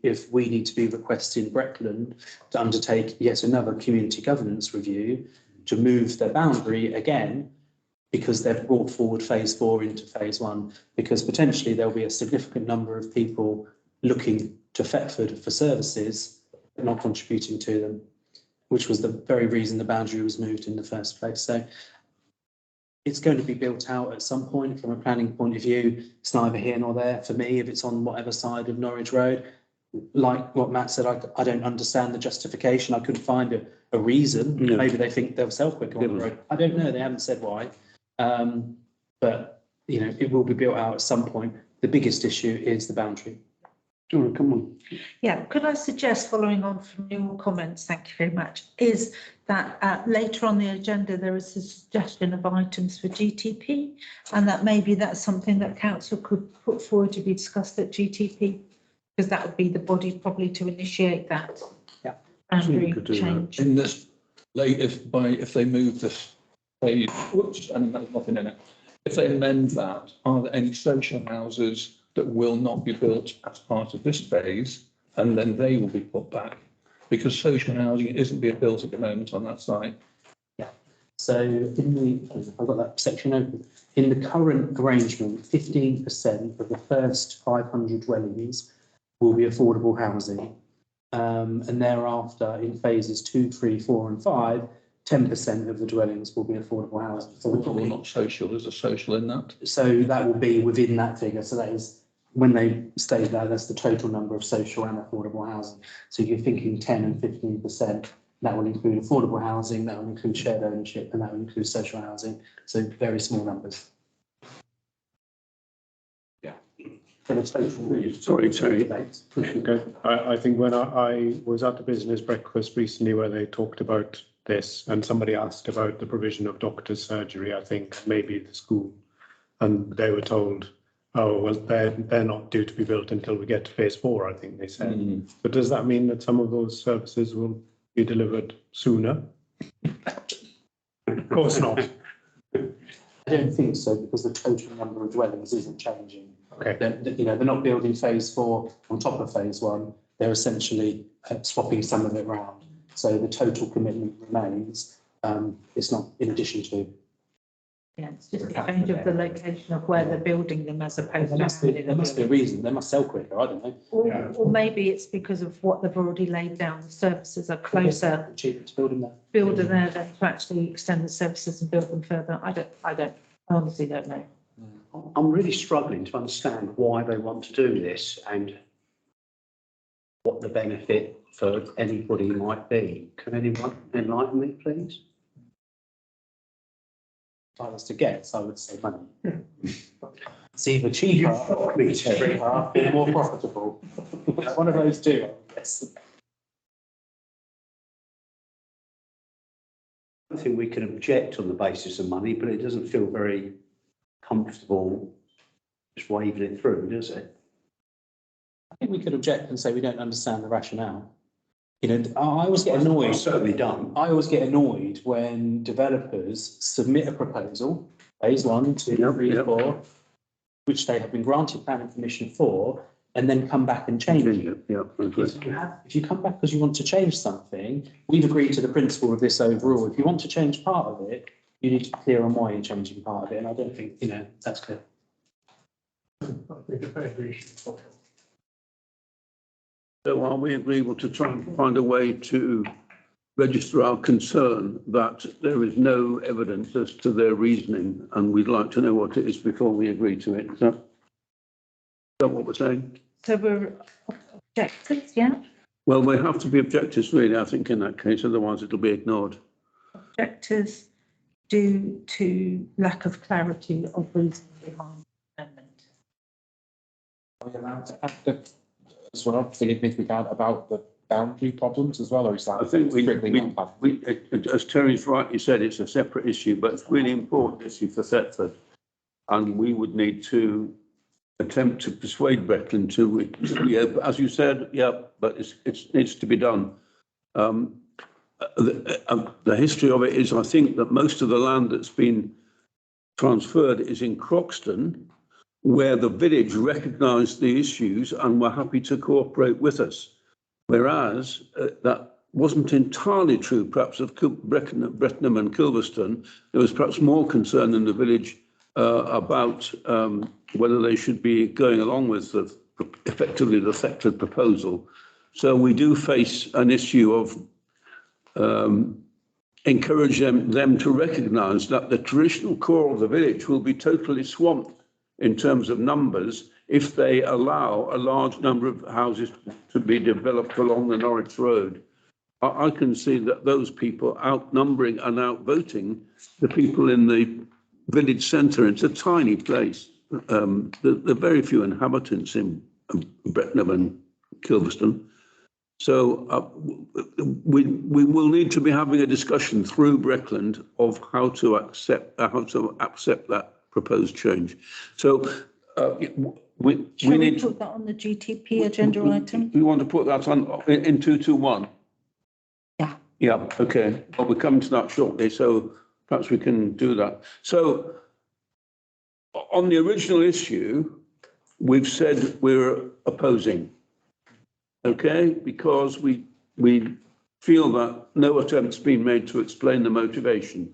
if we need to be requesting Bretland to undertake yet another community governance review to move their boundary again, because they've brought forward phase 4 into phase 1, because potentially there'll be a significant number of people looking to Thetford for services, but not contributing to them, which was the very reason the boundary was moved in the first place. So it's going to be built out at some point from a planning point of view. It's neither here nor there for me if it's on whatever side of Norwich Road. Like what Matt said, I don't understand the justification. I couldn't find a reason. No. Maybe they think they'll sell quicker on the road. I don't know. They haven't said why. But, you know, it will be built out at some point. The biggest issue is the boundary. Dora, come on. Yeah, could I suggest, following on from your comments, thank you very much, is that later on the agenda there is a suggestion of items for GTP, and that maybe that's something that council could put forward to be discussed at GTP, because that would be the body probably to initiate that. Yeah. Boundary Could do that. change. In this, if they move this phase, and there's nothing in it, if they amend that, are there any social houses that will not be built as part of this phase, and then they will be put back, because social housing isn't being built at the moment on that site. So I've got that section open. In the current arrangement, 15% of the first 500 dwellings will be affordable housing. And thereafter, in phases 2, 3, 4 and 5, 10% of the dwellings will be affordable housing. So we're Well, talking, not social, there's a social in that. so that will be within that figure. So that is, when they state that, that's the total number of social and affordable housing. So you're thinking 10 and 15%. That will include affordable housing, that will include shared ownership, and that will include social housing. So very small numbers. Yeah. For the total. Sorry, Terry. Okay. I think when I was at the business breakfast recently where they talked about this and somebody asked about the provision of doctor's surgery, I think maybe the school, and they were told, oh, well, they're not due to be built until we get to phase 4, I think they said. But does that mean that some of those services will be delivered sooner? Of course not. I don't think so, because the total number of dwellings isn't changing. Okay. They're not building phase 4 on top of phase 1. They're essentially swapping some of it around. So the total commitment remains. It's not in addition to. Yeah, it's just a change of the location of where they're building them as opposed to. There must be a reason. They must sell quicker. I don't know. Or maybe it's because of what they've already laid down. The services are closer, Cheaper to build in there. build them there than to actually extend the services and build them further. I honestly don't know. I'm really struggling to understand why they want to do this and what the benefit for anybody might be. Can anyone enlighten me, please? If I was to guess, I would say money. It's either cheaper or more profitable. One of those two, I guess. I think we can object on the basis of money, but it doesn't feel very comfortable just waving it through, does it? I think we could object and say we don't understand the rationale. I always get annoyed. I've certainly done. I always get annoyed when developers submit a proposal, phase 1, 2, 3, 4, which they have been granted planning permission for, and then come back and change it. If you come back because you want to change something, we've agreed to the principle of this overall. If you want to change part of it, you need to be clear on why you're changing part of it, and I don't think, that's clear. So are we agreeable to try and find a way to register our concern that there is no evidence as to their reasoning, and we'd like to know what it is before we agree to it? Is that what we're saying? So we're objectors, yeah? Well, we have to be objectors, really, I think, in that case, otherwise it'll be ignored. Objectors due to lack of clarity of reason behind the amendment. Are we allowed to add as well, if we can, about the boundary problems as well, or is that? I think we as Terry's rightly said, it's a separate issue, but it's a really important issue for Thetford. And we would need to attempt to persuade Breckland to, as you said, but it needs to be done. The history of it is, I think, that most of the land that's been transferred is in Croxton, where the village recognised the issues and were happy to cooperate with us. Whereas that wasn't entirely true, perhaps, of Brettenham and Kilverston. There was perhaps more concern in the village about whether they should be going along with effectively the Thetford proposal. So we do face an issue of encourage them to recognise that the traditional core of the village will be totally swamped in terms of numbers if they allow a large number of houses to be developed along the Norwich Road. I can see that those people outnumbering and outvoting the people in the village centre. It's a tiny place. There are very few inhabitants in Brettenham and Kilverston. So we will need to be having a discussion through Breckland of how to accept that proposed change. So we need to put that on the GTP agenda item. We want to put that on in 221. Yeah. Okay. Well, we're coming to that shortly, so perhaps we can do that. So on the original issue, we've said we're opposing. Okay, because we feel that no attempt's been made to explain the motivation.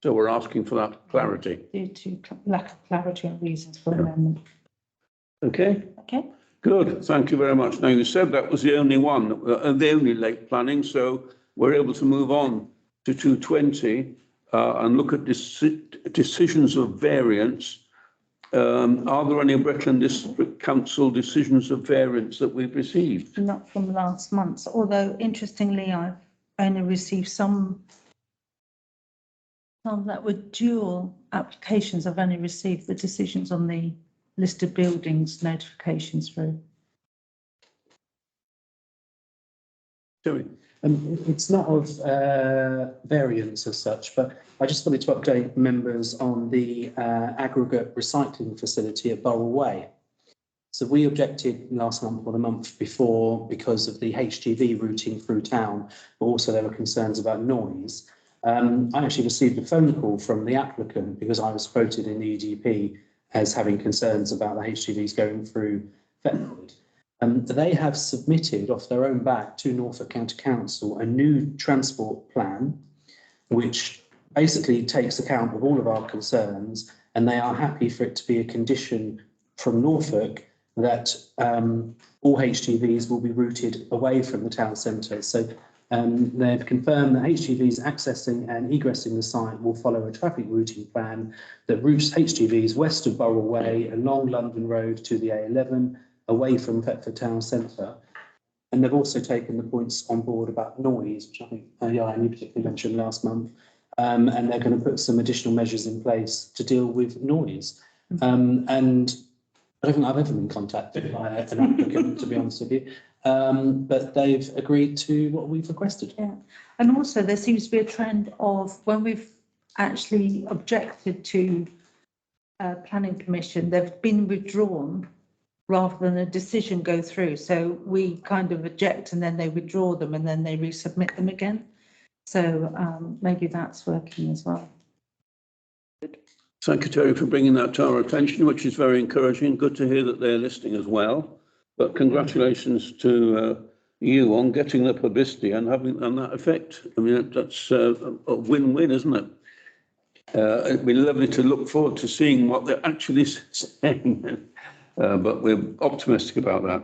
So we're asking for that clarity. Due to lack of clarity on reasons for amendment. Okay, Okay. good. Thank you very much. Now, you said that was the only one, the only late planning, so we're able to move on to 220 and look at decisions of variance. Are there any Brecon District Council decisions of variance that we've received? Not from last month, although interestingly, I've only received some that were dual applications. I've only received the decisions on the listed buildings notifications through. Sorry. It's not of variance as such, but I just wanted to update members on the aggregate recycling facility at Burrell Way. So we objected last month or the month before because of the HGV routing through town, but also there were concerns about noise. I actually received a phone call from the applicant because I was quoted in the EDP as having concerns about the HGVs going through Thetford. They have submitted off their own back to Norfolk County Council a new transport plan, which basically takes account of all of our concerns, and they are happy for it to be a condition from Norfolk that all HGVs will be routed away from the town centre. So they've confirmed that HGVs accessing and egressing the site will follow a traffic routing plan that routes HGVs west of Burrell Way along London Road to the A11, away from Thetford Town Centre. And they've also taken the points on board about noise, which I think you particularly mentioned last month. And they're going to put some additional measures in place to deal with noise. And I don't think I've ever been contacted by an applicant, to be honest with you. But they've agreed to what we've requested. Yeah, and also there seems to be a trend of when we've actually objected to planning permission, they've been withdrawn rather than a decision go through. So we kind of object and then they withdraw them and then they resubmit them again. So maybe that's working as well. Thank you, Terry, for bringing that to our attention, which is very encouraging. Good to hear that they're listening as well. But congratulations to you on getting the publicity and having that effect. I mean, that's a win-win, isn't it? It'd be lovely to look forward to seeing what they're actually saying. But we're optimistic about that.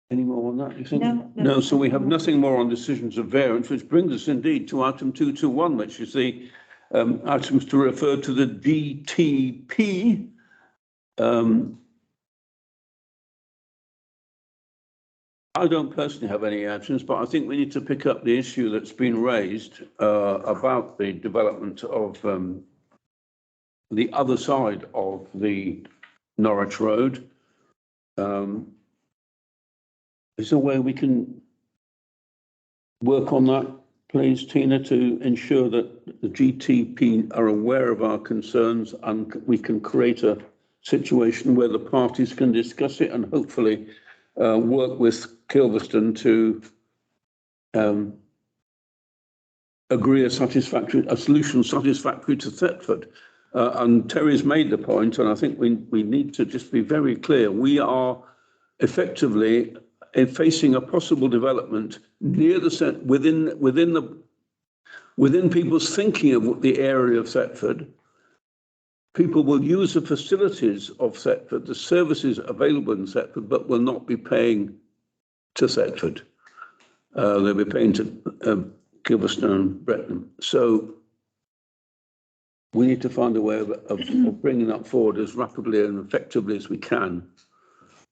Any more on that, you think? No, so we have nothing more on decisions of variance, which brings us indeed to item 221, which is the items to refer to the DTP. I don't personally have any items, but I think we need to pick up the issue that's been raised about the development of the other side of the Norwich Road. Is there a way we can work on that, please, Tina, to ensure that the GTP are aware of our concerns and we can create a situation where the parties can discuss it and hopefully work with Kilverston to agree a solution satisfactory to Thetford. And Terry's made the point, and I think we need to just be very clear. We are effectively facing a possible development near the within people's thinking of the area of Thetford. People will use the facilities of Thetford, the services available in Thetford, but will not be paying to Thetford. They'll be paying to Kilverston and Bretton. So we need to find a way of bringing that forward as rapidly and effectively as we can.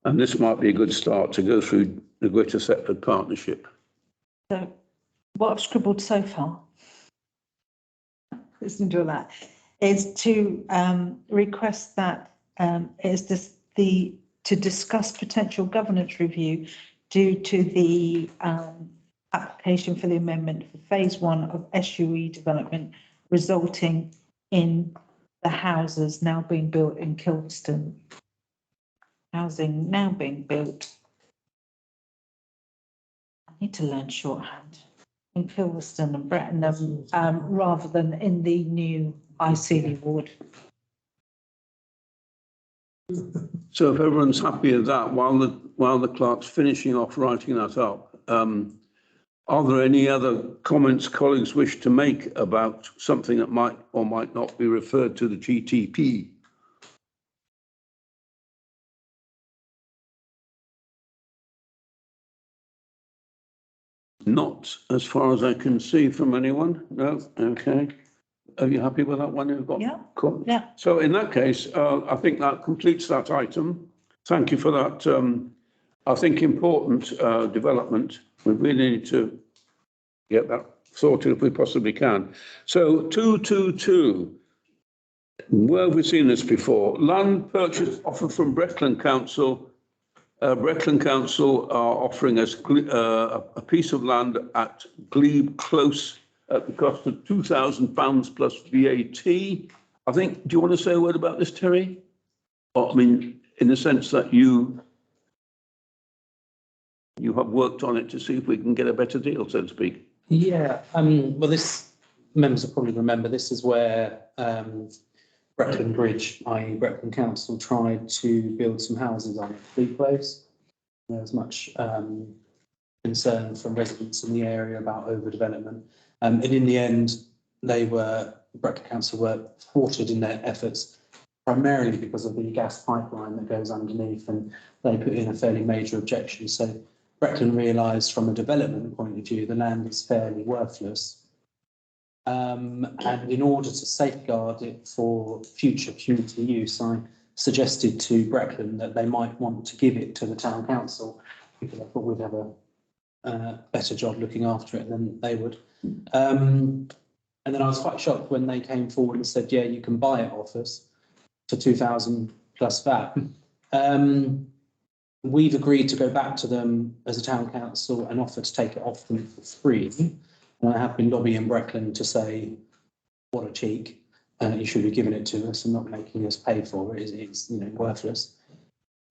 And this might be a good start to go through the Greater Thetford Partnership. So what I've scribbled so far, listen to that, is to request that to discuss potential governance review due to the application for the amendment for phase 1 of SUE development, resulting in the houses now being built in Kilverston. Housing now being built. I need to learn shorthand. in Kilverston and Brettonham, rather than in the new ICD ward. So if everyone's happy with that, while the clerk's finishing off writing that up, are there any other comments colleagues wish to make about something that might or might not be referred to the GTP? Not as far as I can see from anyone. No. Okay. Are you happy with that one? You've got. Yeah. Cool. Yeah. So in that case, I think that completes that item. Thank you for that. I think important development. We really need to get that sorted if we possibly can. So 222. Where have we seen this before? Land purchase offer from Brecon Council. Brecon Council are offering us a piece of land at Glebe Close at the cost of £2,000 plus VAT. I think, do you want to say a word about this, Terry? Or, I mean, in the sense that you have worked on it to see if we can get a better deal, so to speak. Yeah, well, this, members will probably remember, this is where Brecon Bridge, i.e. Brecon Council, tried to build some houses on Glebe Close. There was much concern from residents in the area about overdevelopment. And in the end, Brecon Council were thwarted in their efforts, primarily because of the gas pipeline that goes underneath, and they put in a fairly major objection. So Brecon realised from a development point of view, the land is fairly worthless. And in order to safeguard it for future community use, I suggested to Brecon that they might want to give it to the town council because I thought we'd have a better job looking after it than they would. And then I was quite shocked when they came forward and said, yeah, you can buy it off us for 2,000 plus VAT. We've agreed to go back to them as a town council and offer to take it off them for free. And I have been lobbying Brecon to say, what a cheek. You should be giving it to us and not making us pay for it. It's worthless.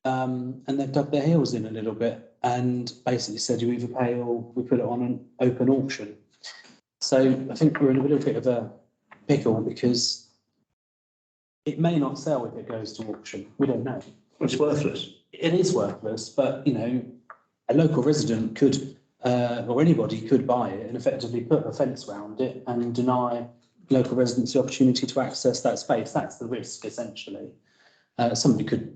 And they've dug their heels in a little bit and basically said you either pay or we put it on an open auction. So I think we're in a little bit of a pickle because it may not sell if it goes to auction. We don't know. It's worthless. It is worthless, but a local resident could, or anybody could buy it and effectively put a fence around it and deny local residents the opportunity to access that space. That's the risk, essentially. Somebody could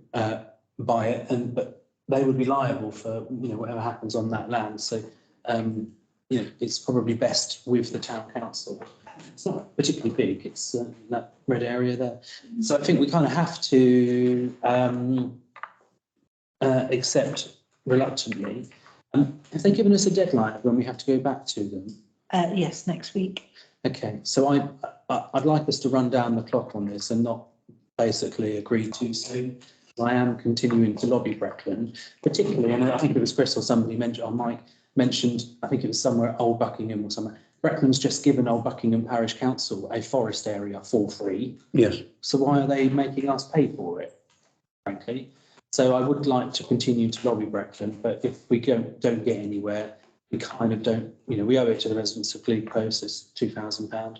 buy it, but they would be liable for whatever happens on that land. So it's probably best with the town council. It's not particularly big. It's that red area there. So I think we kind of have to accept reluctantly. Have they given us a deadline of when we have to go back to them? Yes, next week. Okay, so I'd like us to run down the clock on this and not basically agree too soon. I am continuing to lobby Brecon, particularly, and I think it was Chris or somebody mentioned, or Mike mentioned, I think it was somewhere Old Buckingham or somewhere. Brecon's just given Old Buckingham Parish Council a forest area for free. Yes. So why are they making us pay for it, frankly? So I would like to continue to lobby Brecon, but if we don't get anywhere, we kind of don't, we owe it to the residents of Glebe Close, it's £2,000.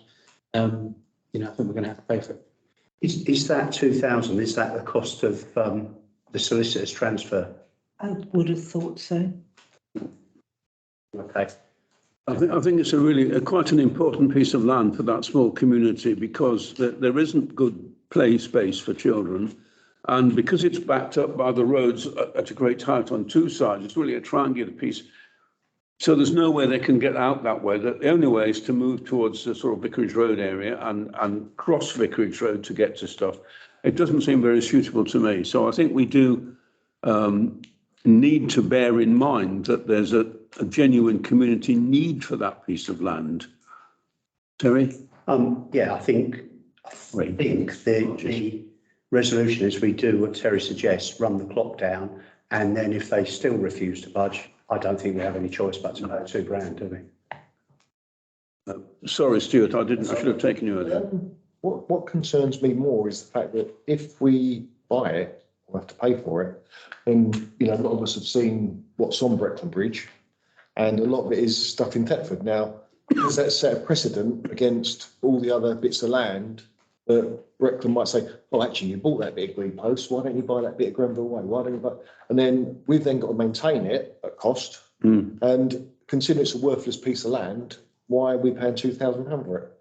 I think we're going to have to pay for it. Is that 2,000? Is that the cost of the solicitor's transfer? I would have thought so. Okay. I think it's quite an important piece of land for that small community because there isn't good play space for children. And because it's backed up by the roads at a great height on two sides, it's really a triangular piece. So there's no way they can get out that way. The only way is to move towards the sort of Vicarage Road area and cross Vicarage Road to get to stuff. It doesn't seem very suitable to me. So I think we do need to bear in mind that there's a genuine community need for that piece of land. Terry? Yeah, I think the resolution is we do what Terry suggests, run the clock down, and then if they still refuse to budge, I don't think we have any choice but to pay £2,000, do we? Sorry, Stuart, I should have taken you earlier. What concerns me more is the fact that if we buy it, we'll have to pay for it. And, a lot of us have seen what's on Brecon Bridge, and a lot of it is stuff in Thetford. Now, does that set a precedent against all the other bits of land that Breckland might say, well, actually, you bought that bit of green post, why don't you buy that bit of Grenville Way? Why don't you buy? And then we've then got to maintain it at cost. And consider it's a worthless piece of land, why are we paying £2,000 for it?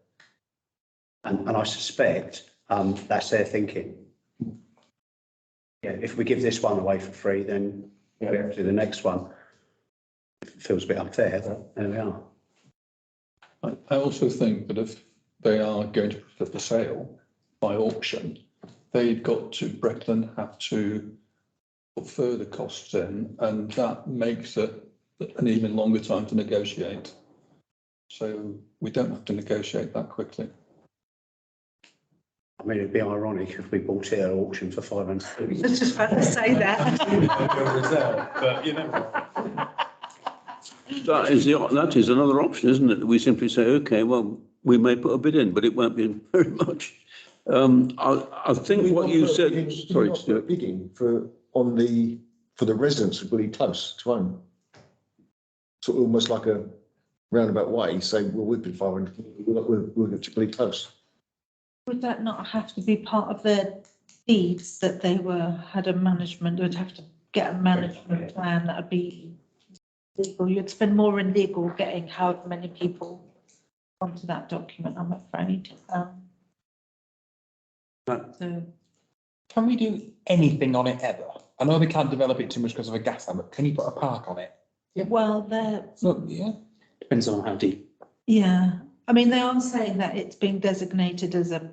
And I suspect that's their thinking. Yeah, if we give this one away for free, then we have to do the next one. It feels a bit unfair, but there we are. I also think that if they are going to put it for sale by auction, they've got to, Breckland have to put further costs in, and that makes it an even longer time to negotiate. So we don't have to negotiate that quickly. I mean, it'd be ironic if we bought it at auction for 500. I was just about to say that. But you know. That is another option, isn't it? We simply say, okay, well, we may put a bid in, but it won't be very much. I think what you said, sorry, Stuart. Bidding for the residents of really close to home. Sort of almost like a roundabout way, say, well, we've been 500, we're really close. Would that not have to be part of their deeds that they had a management, would have to get a management plan that would be legal? You'd spend more in legal getting however many people onto that document, I'm afraid. So, Can we do anything on it ever? I know they can't develop it too much because of a gas line, but can you put a park on it? well, they're, Look, yeah. Depends on how deep. yeah, I mean, they are saying that it's been designated as a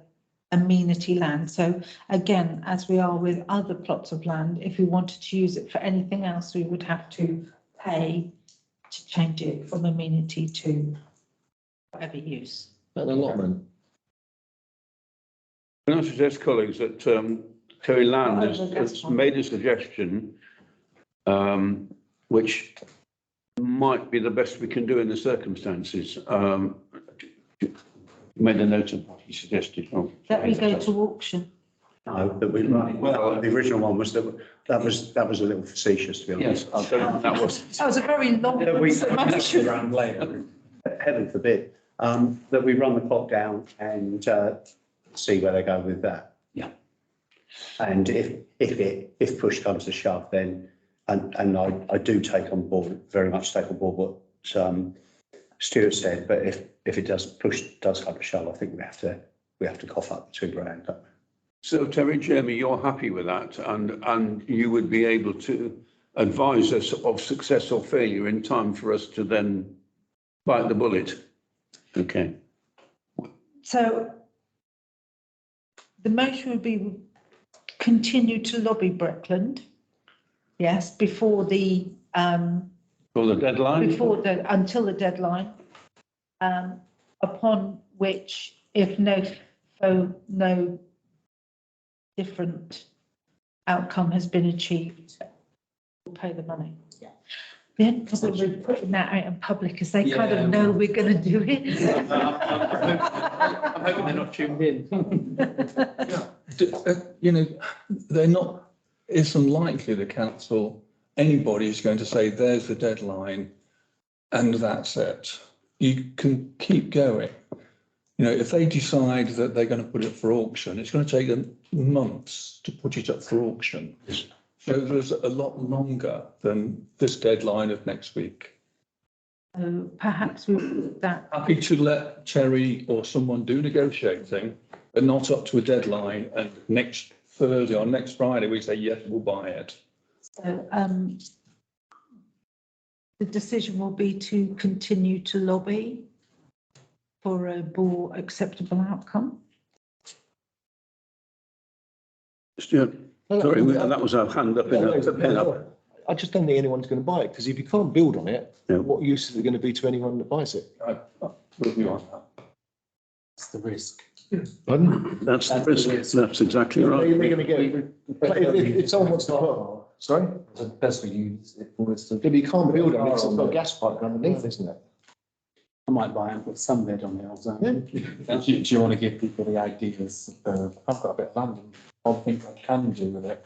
amenity land. So again, as we are with other plots of land, if we wanted to use it for anything else, we would have to pay to change it from amenity to whatever use. An allotment. Can I suggest, colleagues, that Terry Land has made a suggestion which might be the best we can do in the circumstances. Made a note of what he suggested. That we go to auction. No, that we run. Well, the original one was that was a little facetious, to be honest. Yes, I don't think that was. That was a very long summation. Heaven forbid, that we run the clock down and see where they go with that. Yeah. And if push comes to shove, then and I do take on board, very much take on board what Stuart said, but if it does come to shove, I think we have to cough up the £2,000. Don't we? So Terry, Jeremy, you're happy with that, and you would be able to advise us of success or failure in time for us to then bite the bullet. Okay. So the motion would be continue to lobby Breckland. Yes, before the For the deadline? until the deadline, upon which, if no different outcome has been achieved, we'll pay the money. Yeah. The only problem with putting that out in public is they kind of know we're going to do it. I'm hoping they're not tuned in. You know, they're not, it's unlikely the council, anybody is going to say, there's the deadline and that's it. You can keep going. You know, if they decide that they're going to put it for auction, it's going to take them months to put it up for auction. So there's a lot longer than this deadline of next week. So perhaps we put that. Happy to let Terry or someone do negotiating, but not up to a deadline. And next Thursday or next Friday, we say, yes, we'll buy it. So the decision will be to continue to lobby for a more acceptable outcome. Stuart, sorry, that was our hand up in a pen up. I just don't think anyone's going to buy it, because if you can't build on it, Yeah. what use is it going to be to anyone that buys it? With you on that. That's the risk. Pardon? That's the risk. That's exactly They're right. going to get, if someone wants to put, sorry? The best we use it was to. If you can't build on it, it's got a gas pipe underneath, isn't it? I might buy and put some bed on it. Yeah. Do you want to give people the ideas? I've got a bit of land and I think I can do with it.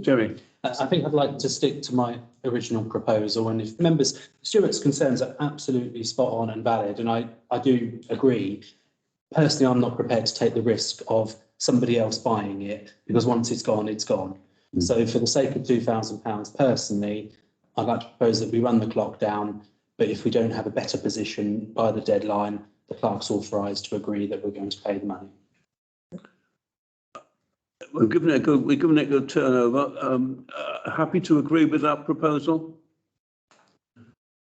Jerry? I think I'd like to stick to my original proposal, and if members, Stuart's concerns are absolutely spot on and valid, and I do agree. Personally, I'm not prepared to take the risk of somebody else buying it, because once it's gone, it's gone. So for the sake of £2,000 personally, I'd like to propose that we run the clock down, but if we don't have a better position by the deadline, the clerk's authorised to agree that we're going to pay the money. We've given it a good turnover. Happy to agree with that proposal?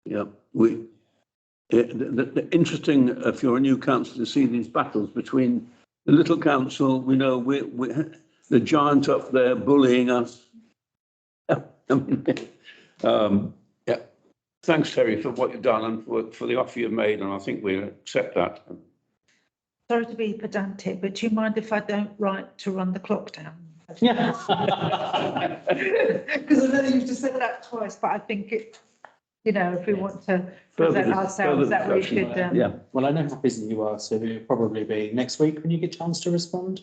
Yeah, the interesting, if you're a new council, to see these battles between the little council, we know the giant up there bullying us. Yeah. Thanks, Terry, for what you've done and for the offer you've made, and I think we accept that. Sorry to be pedantic, but do you mind if I don't write to run the clock down? Yeah. Because I know you've just said that twice, but I think it, you know, if we want to present ourselves, that we should. Yeah. Well, I know how busy you are, so it'll probably be next week when you get a chance to respond.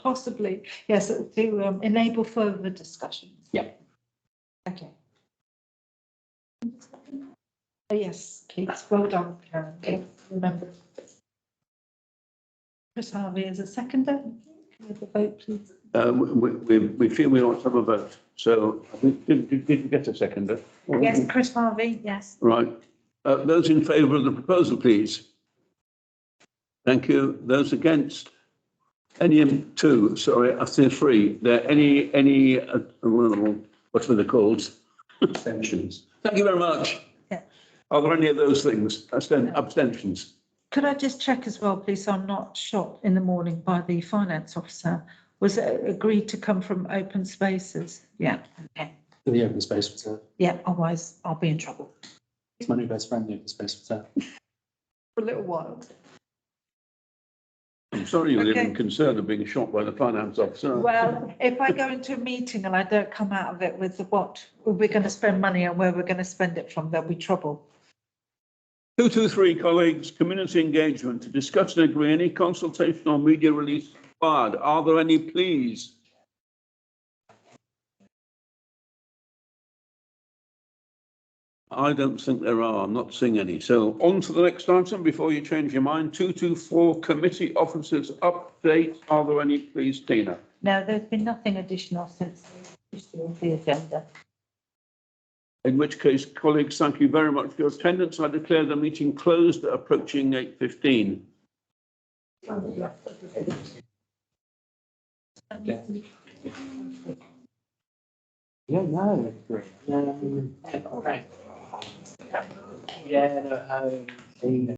Possibly, yes, to enable further discussions. Yeah. Okay. Oh, yes, please, well done, Karen. Okay, remember. Chris Harvey is a seconder. Can we have a vote, please? We feel we ought to have a vote. So did you get a seconder? Yes, Chris Harvey, yes. Right. Those in favour of the proposal, please. Thank you. Those against? Any two? Sorry, I see three. There any what were they called? Abstentions. Thank you very much. Yeah. Are there any of those things? Abstentions. Could I just check as well, please, so I'm not shot in the morning by the finance officer? Was it agreed to come from open spaces? Yeah, okay. For the open space reserve. Yeah, otherwise I'll be in trouble. It's my new best friend, the open space reserve. For a little while. I'm sorry you're Okay. even concerned of being shot by the finance officer. Well, if I go into a meeting and I don't come out of it with what we're going to spend money on, where we're going to spend it from, there'll be trouble. 223, colleagues, community engagement to discuss and agree any consultation or media release required. Are there any, please? I don't think there are. I'm not seeing any. So on to the next item before you change your mind. 224, committee officers update. Are there any, please, Tina? No, there's been nothing additional since the agenda. In which case, colleagues, thank you very much for your attendance. I declare the meeting closed at approaching 8:15. Yeah, no. Yeah, no,